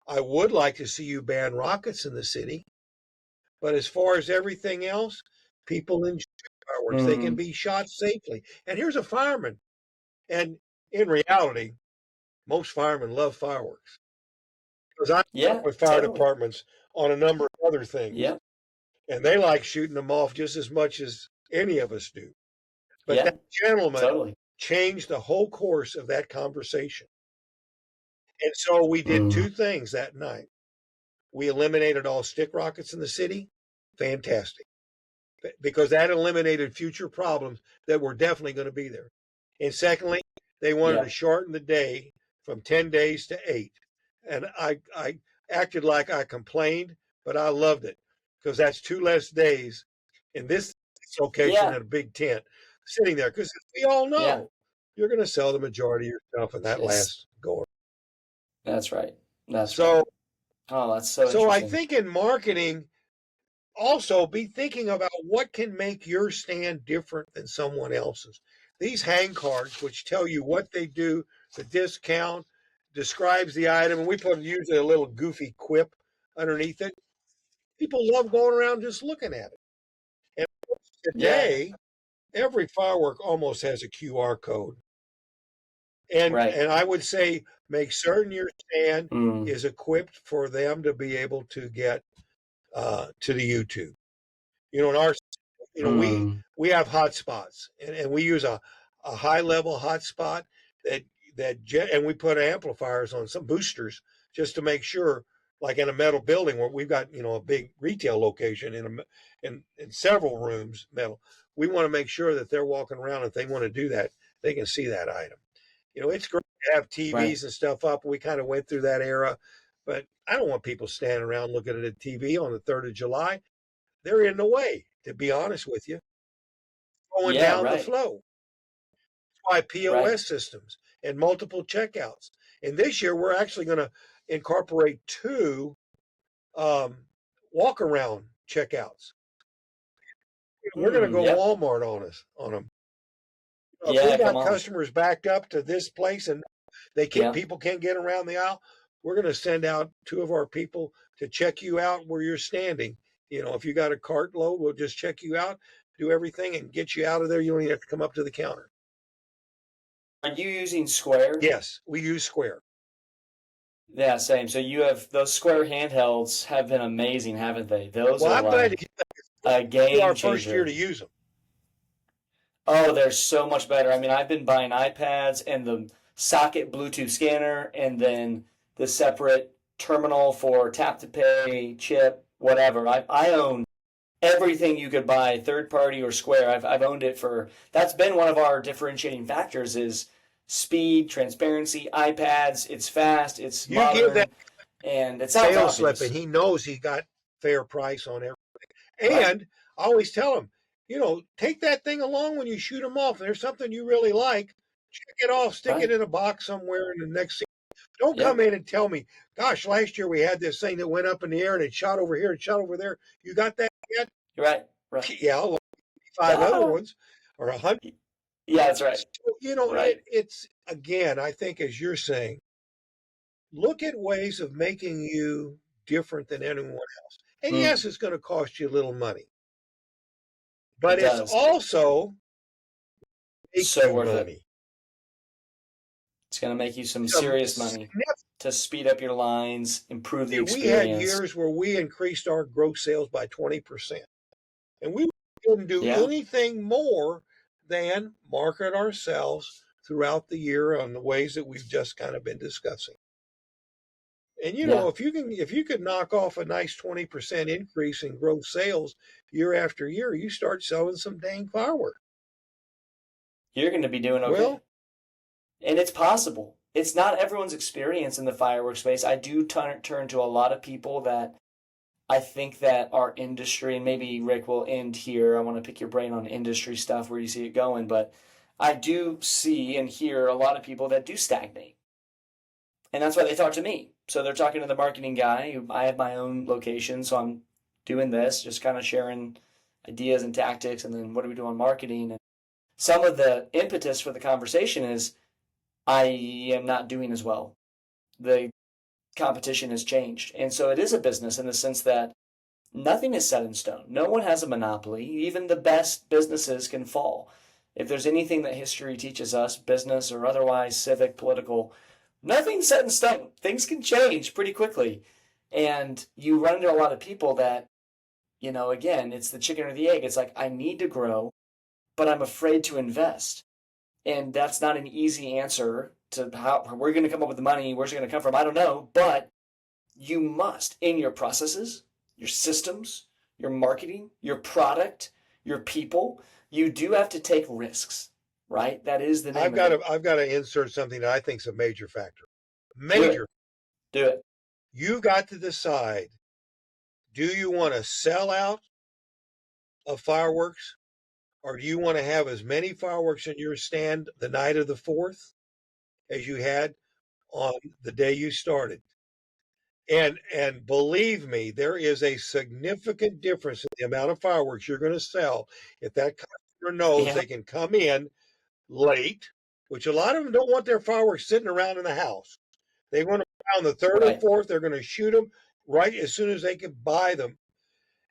I would like to see you ban rockets in the city. But as far as everything else, people enjoy fireworks. They can be shot safely. And here's a fireman. And in reality, most firemen love fireworks, because I work with fire departments on a number of other things. And they like shooting them off just as much as any of us do. But that gentleman changed the whole course of that conversation. And so we did 2 things that night. We eliminated all stick rockets in the city. Fantastic. Because that eliminated future problems that were definitely going to be there. And secondly, they wanted to shorten the day from 10 days to 8. And I acted like I complained, but I loved it, because that's 2 less days. And this location Yeah. in a big tent sitting there because we all Yeah. know you're going to sell the majority of your stuff in that It's, last go. that's right. That's right. So, Oh, that's so so I interesting. think in marketing, also be thinking about what can make your stand different than someone else's. These hang cards, which tell you what they do, the discount, describes the item, and we put usually a little goofy quip underneath it. People love going around just looking at it. And Yeah. today, every firework almost has a QR code. And Right. and I would say make certain your stand Mm. is equipped for them to be able to get to the YouTube. In our, we Mm. have hotspots, and we use a high level hotspot that and we put amplifiers on some boosters just to make sure, like in a metal building where we've got a big retail location in several rooms metal. We want to make sure that they're walking around. If they want to do that, they can see that item. It's great to have Right. TVs and stuff up. We kind of went through that era, but I don't want people standing around looking at a TV on the 3rd of July. They're in the way, to be honest with you, going Yeah. down the Right. flow. That's why Right. POS systems and multiple checkouts. And this year, we're actually going to incorporate 2 um, walk around checkouts. We're going to Mm. go Yep. Walmart on us on them. If we Yeah. Come got on. customers backed up to this place and Yeah. people can't get around the aisle, we're going to send out 2 of our people to check you out where you're standing. If you got a cart load, we'll just check you out, do everything, and get you out of there. You don't even have to come up to the counter. Are you using Square? Yes, we use Square. Yeah, same. So you have those Square handhelds have been amazing, haven't they? Those Well, are I'm glad to like get that. a This is game our first year changer. to use them. Oh, they're so much better. I mean, I've been buying iPads and the socket Bluetooth scanner and then the separate terminal for tap to pay, chip, whatever. I own everything you could buy, third party or Square. I've owned it for, that's been one of our differentiating factors is speed, transparency, iPads, it's fast, it's You give that modern, and it sounds sales slip, and obvious. he knows he got fair price on everything. Right, And I always tell him, take that thing along when you shoot them off. If there's something you really like, check it off, stick it right. in a box somewhere, and the next thing. Don't come Yep, in and tell me, gosh, last year we had this thing that went up in the air and it shot over here and shot over there. You got that yet? you're right, right. Yeah, like 5 other Ah, ones or 100. yeah, that's right, So, right. it's again, I think, as you're saying, look at ways of making you different than anyone else. And Mm, yes, it's going to cost you a little money, it but it's does. also make So you worth it. money. It's going to make you some Some serious money significant. to speed up your lines, improve the We had experience. years where we increased our gross sales by 20%. And we didn't do Yeah, anything more than market ourselves throughout the year on the ways that we've just kind of been discussing. And yeah. if you could knock off a nice 20% increase in gross sales year after year, you start selling some dang fireworks. You're going to be doing okay. Well, And it's possible. It's not everyone's experience in the fireworks space. I do turn to a lot of people that I think that our industry, and maybe Rick will end here. I want to pick your brain on industry stuff where you see it going, but I do see and hear a lot of people that do stagnate. And that's why they talk to me. So they're talking to the marketing guy. I have my own location, so I'm doing this, just kind of sharing ideas and tactics, and then what do we do on marketing? And some of the impetus for the conversation is I am not doing as well. The competition has changed. And so it is a business in the sense that nothing is set in stone. No one has a monopoly. Even the best businesses can fall. If there's anything that history teaches us, business or otherwise, civic, political, nothing's set in stone. Things can change pretty quickly. And you run into a lot of people that, again, it's the chicken or the egg. It's like, I need to grow, but I'm afraid to invest. And that's not an easy answer to how we're going to come up with the money. Where's it going to come from? I don't know. But you must, in your processes, your systems, your marketing, your product, your people, you do have to take risks, right? That is the name of it. I've got to insert something that I think is a major factor. Do it. Major. Do it. You've got to decide, do you want to sell out of fireworks or do you want to have as many fireworks in your stand the night of the 4th as you had on the day you started? And believe me, there is a significant difference in the amount of fireworks you're going to sell if that customer knows Yeah. they can come in late, which a lot of them don't want their fireworks sitting around in the house. They want them on the 3rd or Right. 4th. They're going to shoot them right as soon as they can buy them.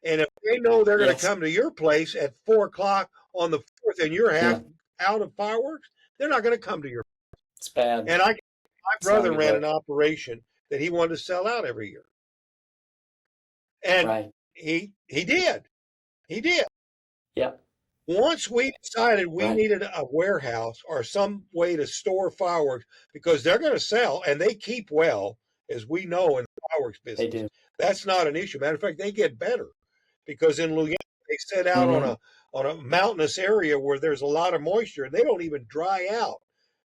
And if they know they're going to Yes. come to your place at 4 o'clock on the 4th and you're half Yeah. out of fireworks, they're not going to come to your. It's bad. And my It's not a brother good ran an look. operation that he wanted to sell out every year. And Right. he did. He did. Yep. Once we decided we Right. needed a warehouse or some way to store fireworks because they're going to sell and they keep well, as we know in the fireworks They business. do. That's not an issue. Matter of fact, they get better because in Louisiana they set out Mm-hmm. on a mountainous area where there's a lot of moisture and they don't even dry out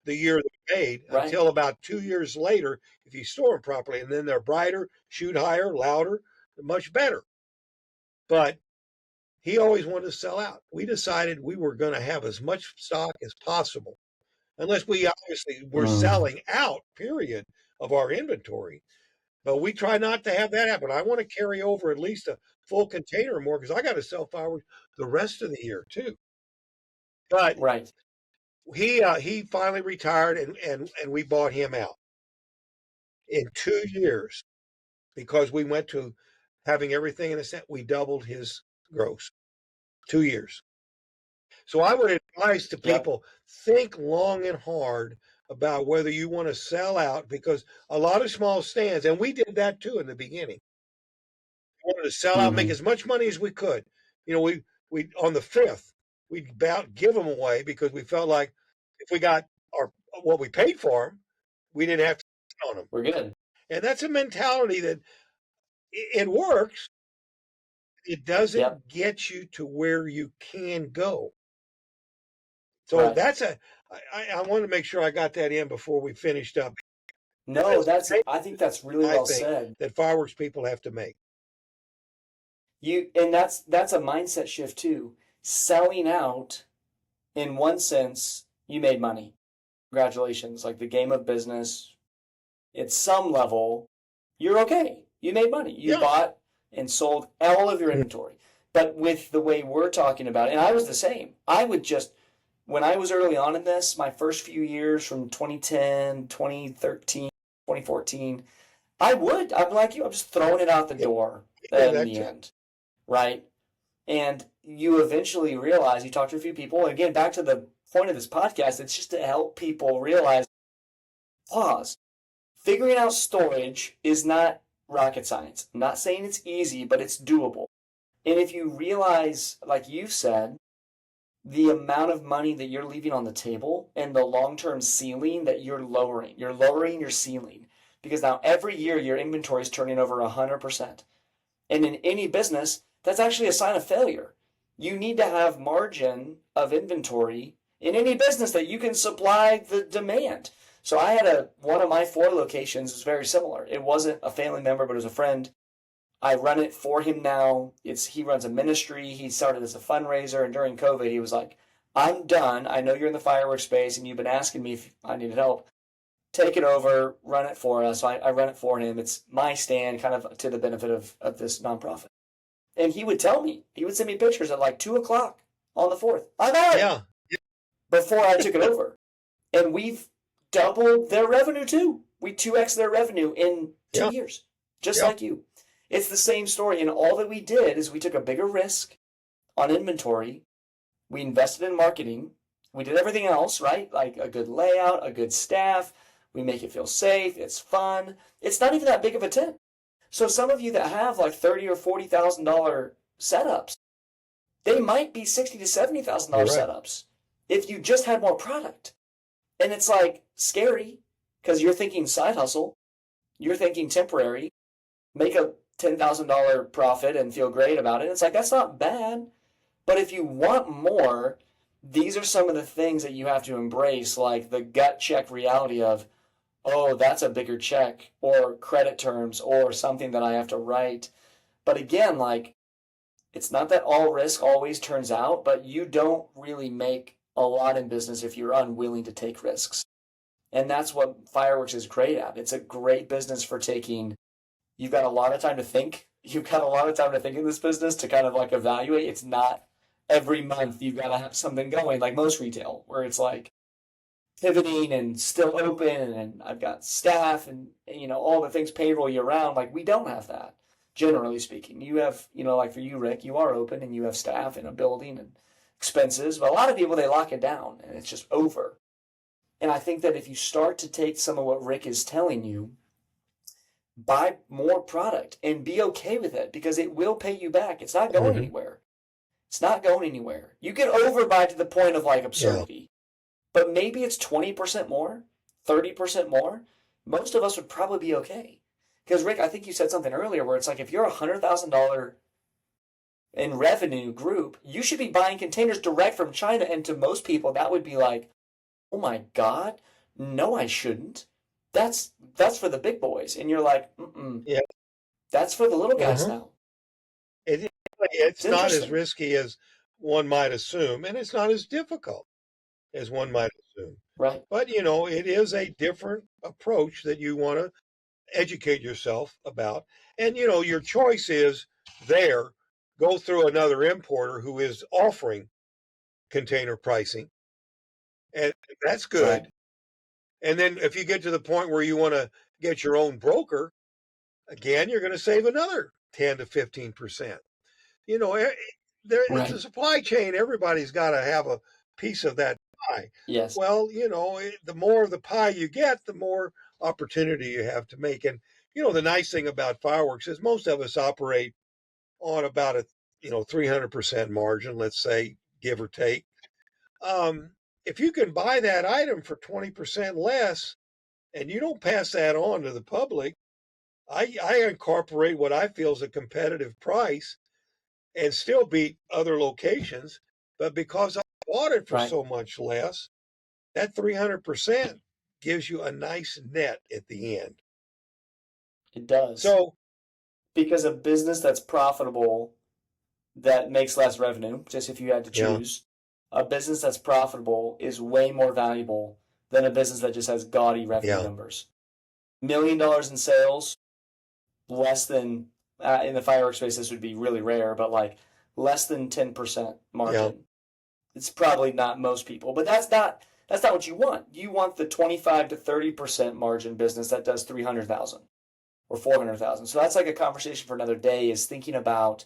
the year they're made Right. until about 2 years later if you store them properly. And then they're brighter, shoot higher, louder, much better. But he always wanted to sell out. We decided we were going to have as much stock as possible, unless we obviously were Mm. selling out, period, of our inventory. But we try not to have that happen. I want to carry over at least a full container or more because I got to sell fireworks the rest of the year too. But Right. he finally retired and we bought him out in 2 years because we went to having everything in a set. We doubled his gross 2 years. So I would advise to Yep. people, think long and hard about whether you want to sell out because a lot of small stands, and we did that too in the beginning. We wanted to sell out, make Mm-hmm. as much money as we could. You know, we on the 5th, we'd about give them away because we felt like if we got our what we paid for them, we didn't have to on them. We're good. And that's a mentality that it works. It Yep. doesn't get you to where you can go. So Right. that's I wanted to make sure I got that in before we finished up. No, That's that's I think that's really I well think said. that fireworks people have to make. And that's a mindset shift too. Selling out, in one sense, you made money. Congratulations. Like the game of business, at some level, you're okay. You made money. You Yeah. bought and sold all of your inventory. But with the way we're talking about it, and I was the same. I would just, when I was early on in this, my first few years from 2010, 2013, 2014, I'm like you, I'm just throwing it out the Yeah, door yeah, in that the too. end, right? And you eventually realize, you talk to a few people, and again, back to the point of this podcast, it's just to help people realize, pause. Figuring out storage is not rocket science. I'm not saying it's easy, but it's doable. And if you realize, like you said, the amount of money that you're leaving on the table and the long-term ceiling that you're lowering your ceiling. Because now every year your inventory is turning over 100%. And in any business, that's actually a sign of failure. You need to have margin of inventory in any business that you can supply the demand. So I had one of my 4 locations was very similar. It wasn't a family member, but it was a friend. I run it for him now. He runs a ministry. He started as a fundraiser, and during COVID, he was like, "I'm done. I know you're in the fireworks space, and you've been asking me if I needed help. Take it over, run it for us." So I run it for him. It's my stand, kind of to the benefit of this nonprofit. And he would tell me, he would send me pictures at like 2 o'clock on the 4th. I'm out Yeah. before I took it over. And we've doubled their revenue too. We 2x their revenue in 2 years, just Yeah. like you. It's the same story. And all that we did is we took a bigger risk on inventory. We invested in marketing. We did everything else, right? Like a good layout, a good staff. We make it feel safe. It's fun. It's not even that big of a tent. So some of you that have like $30,000 or $40,000 setups, they might be $60,000 to $70,000 Right. setups if you just had more product. And it's like scary because you're thinking side hustle, you're thinking temporary, make a $10,000 profit and feel great about it. It's like, that's not bad. But if you want more, these are some of the things that you have to embrace, like the gut check reality of, oh, that's a bigger check, or credit terms, or something that I have to write. But again, like, It's not that all risk always turns out, but you don't really make a lot in business if you're unwilling to take risks. And that's what fireworks is great at. It's a great business for taking, you've got a lot of time to think. You've got a lot of time to think in this business to kind of like evaluate. It's not every month you've got to have something going like most retail, where it's like pivoting and still open and I've got staff and all the things payroll year round. Like we don't have that, generally speaking. You have, like for you, Rick, you are open and you have staff in a building and expenses, but a lot of people, they lock it down and it's just over. And I think that if you start to take some of what Rick is telling you, buy more product and be okay with it because it will pay you back. It's not going anywhere. It's not going anywhere. You can overbuy to the point of like absurdity, but maybe it's 20% more, 30% more. Most of us would probably be okay. Because Rick, I think you said something earlier where it's like if you're $100,000 in revenue group, you should be buying containers direct from China. And to most people, that would be like, oh my God, no, I shouldn't. That's for the big boys. And you're like, Yeah. That's for the little guys now. It's not as risky as one might assume, and it's not as difficult as one might assume. Right. But, it is a different approach that you want to educate yourself about. And, your choice is there, go through another importer who is offering container pricing. And that's good. Right. And then if you get to the point where you want to get your own broker, again, you're going to save another 10 to 15%. It's a supply chain. Everybody's got to have a piece of that pie. Yes. Well, the more of the pie you get, the more opportunity you have to make. And, the nice thing about fireworks is most of us operate on about a, 300% margin, let's say, give or take. If you can buy that item for 20% less and you don't pass that on to the public, I incorporate what I feel is a competitive price and still beat other locations. But because I bought it for so much less, that 300% gives you a nice net at the end. It does. So, because a business that's profitable, that makes less revenue, just if you had to choose, a business that's profitable is way more valuable than a business that just has gaudy revenue numbers. $1 million in sales, less than, in the fireworks space, this would be really rare, but like less than 10% margin. It's probably not most people, but that's not what you want. You want the 25 to 30% margin business that does 300,000 or 400,000. So that's like a conversation for another day, is thinking about,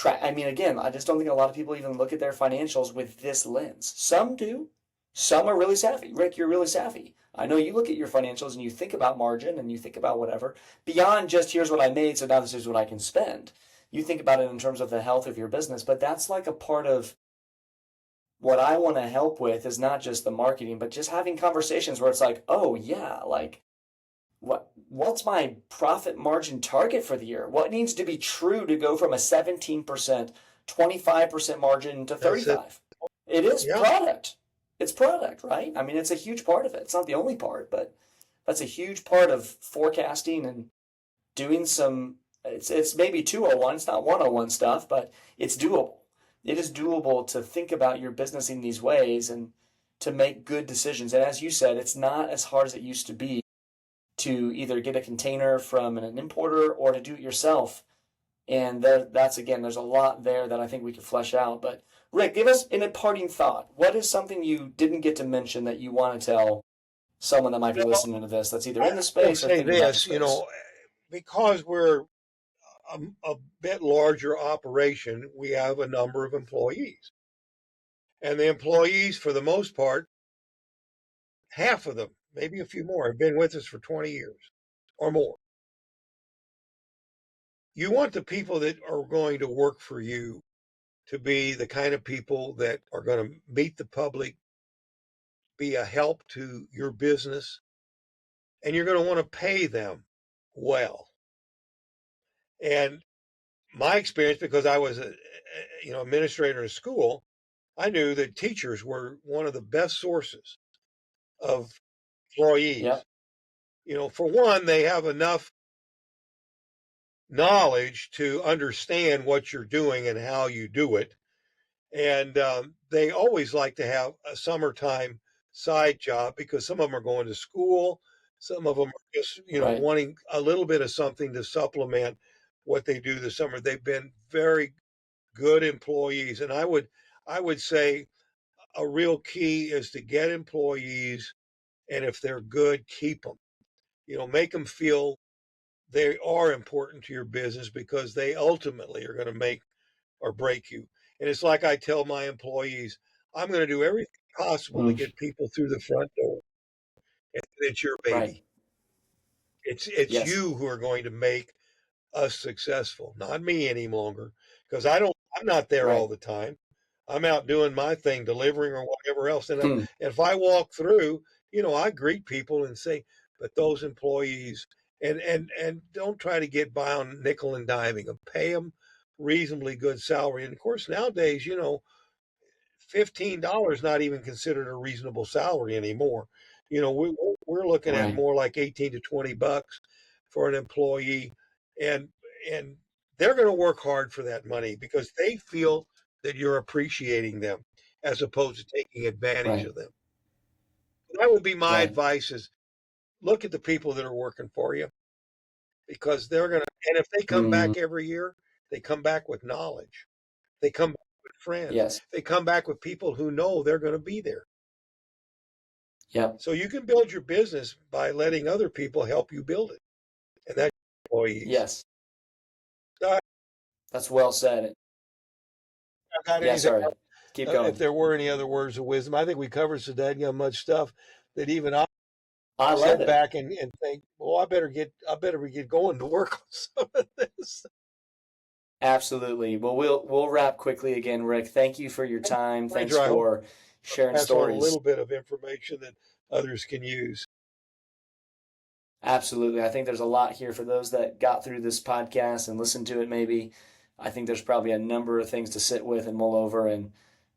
again, I just don't think a lot of people even look at their financials with this lens. Some do. Some are really savvy. Rick, you're really savvy. I know you look at your financials and you think about margin and you think about whatever. Beyond just here's what I made, so now this is what I can spend. You think about it in terms of the health of your business, but that's like a part of what I want to help with is not just the marketing, but just having conversations where it's like, oh yeah, like what's my profit margin target for the year? What needs to be true to go from a 17%, 25% margin to 35%? It is product. It's product, right? I mean, it's a huge part of it. It's not the only part, but that's a huge part of forecasting and doing some, it's maybe 201, it's not 101 stuff, but it's doable. It is doable to think about your business in these ways and to make good decisions. And as you said, it's not as hard as it used to be to either get a container from an importer or to do it yourself. And that's, again, there's a lot there that I think we could flesh out. But Rick, give us an imparting thought. What is something you didn't get to mention that you want to tell someone that might be listening to this that's either in the space or thinking about the space? Because we're a bit larger operation, we have a number of employees. And the employees, for the most part, half of them, maybe a few more, have been with us for 20 years or more. You want the people that are going to work for you to be the kind of people that are going to meet the public, be a help to your business, and you're going to want to pay them well. And my experience, because I was a administrator in school, I knew that teachers were one of the best sources of employees. For one, they have enough knowledge to understand what you're doing and how you do it. And they always like to have a summertime side job because some of them are going to school. Some of them are just, Right. wanting a little bit of something to supplement what they do this summer. They've been very good employees. And I would say a real key is to get employees. And if they're good, keep them, make them feel they are important to your business because they ultimately are going to make or break you. And it's like I tell my employees, I'm going to do everything possible to Mm, get people through the front door. And it's your right. baby. It's Yes. you who are going to make us successful, not me any longer, because I'm not there all Right. the time. I'm out doing my thing, delivering or whatever else. And Hmm. if I walk through, I greet people and say, but those employees, and don't try to get by on nickel and diming them. Pay them reasonably good salary. And of course, nowadays, $15 not even considered a reasonable salary anymore. We're looking at Right. more like 18 to 20 bucks for an employee, and and they're going to work hard for that money because they feel that you're appreciating them as opposed to taking advantage Right. of them. That would be my Right. advice: is look at the people that are working for you because they're going to, and if they come Mm, back every year, they come back with knowledge. They come back with friends. yes. They come back with people who know they're going to be there. Yep. So you can build your business by letting other people help you build it, and that's employees. Yes. So That's well said. I got Yeah. anything Sorry. else? Keep If going. there were any other words of wisdom, I think we covered so dadgum much stuff that even I I love sit it. back and think, well, I better get going to work on some of this. Absolutely. Well, we'll wrap quickly again, Rick. Thank you for your time. Thanks Pleasure. I hope for sharing I pass on a stories. little bit of information that others can use. Absolutely. I think there's a lot here for those that got through this podcast and listened to it maybe. I think there's probably a number of things to sit with and mull over. And,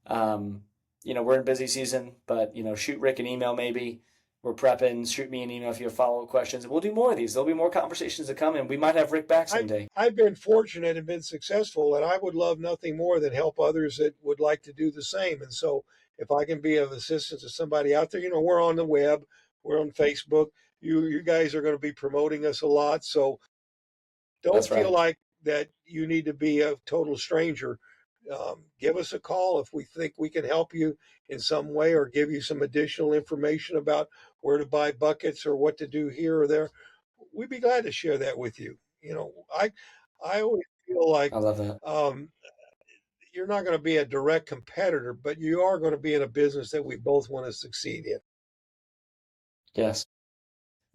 um, we're in busy season, but, shoot Rick an email maybe. We're prepping. Shoot me an email if you have follow-up questions. And we'll do more of these. There'll be more conversations to come, and we might have Rick back I, someday. I've been fortunate and been successful, and I would love nothing more than help others that would like to do the same. And so, if I can be of assistance to somebody out there, we're on the web, we're on Facebook. You guys are going to be promoting us a lot, so don't That's feel right. like that you need to be a total stranger. Give us a call if we think we can help you in some way or give you some additional information about where to buy buckets or what to do here or there. We'd be glad to share that with you. I always feel like I love that. um, you're not going to be a direct competitor, but you are going to be in a business that we both want to succeed in. Yes.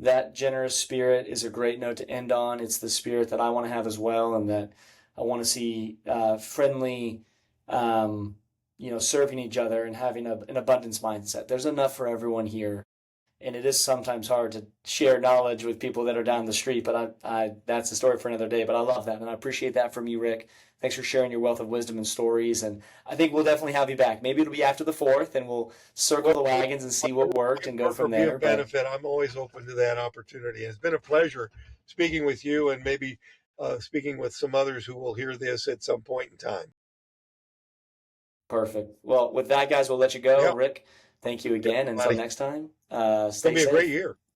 That generous spirit is a great note to end on. It's the spirit that I want to have as well, and that I want to see friendly, serving each other and having an abundance mindset. There's enough for everyone here, and it is sometimes hard to share knowledge with people that are down the street. But I that's a story for another day. But I love that, and I appreciate that from you, Rick. Thanks for sharing your wealth of wisdom and stories. And I think we'll definitely have you back. Maybe it'll be after the 4th, and we'll circle Well, the wagons and see what worked and go work or from be there. of But benefit, I'm always open to that opportunity. It's been a pleasure speaking with you and maybe speaking with some others who will hear this at some point in time. perfect. Well, with that, guys, we'll let you go. Yeah, Rick, thank you again. Until buddy. next time, It's going stay to be a great safe. year.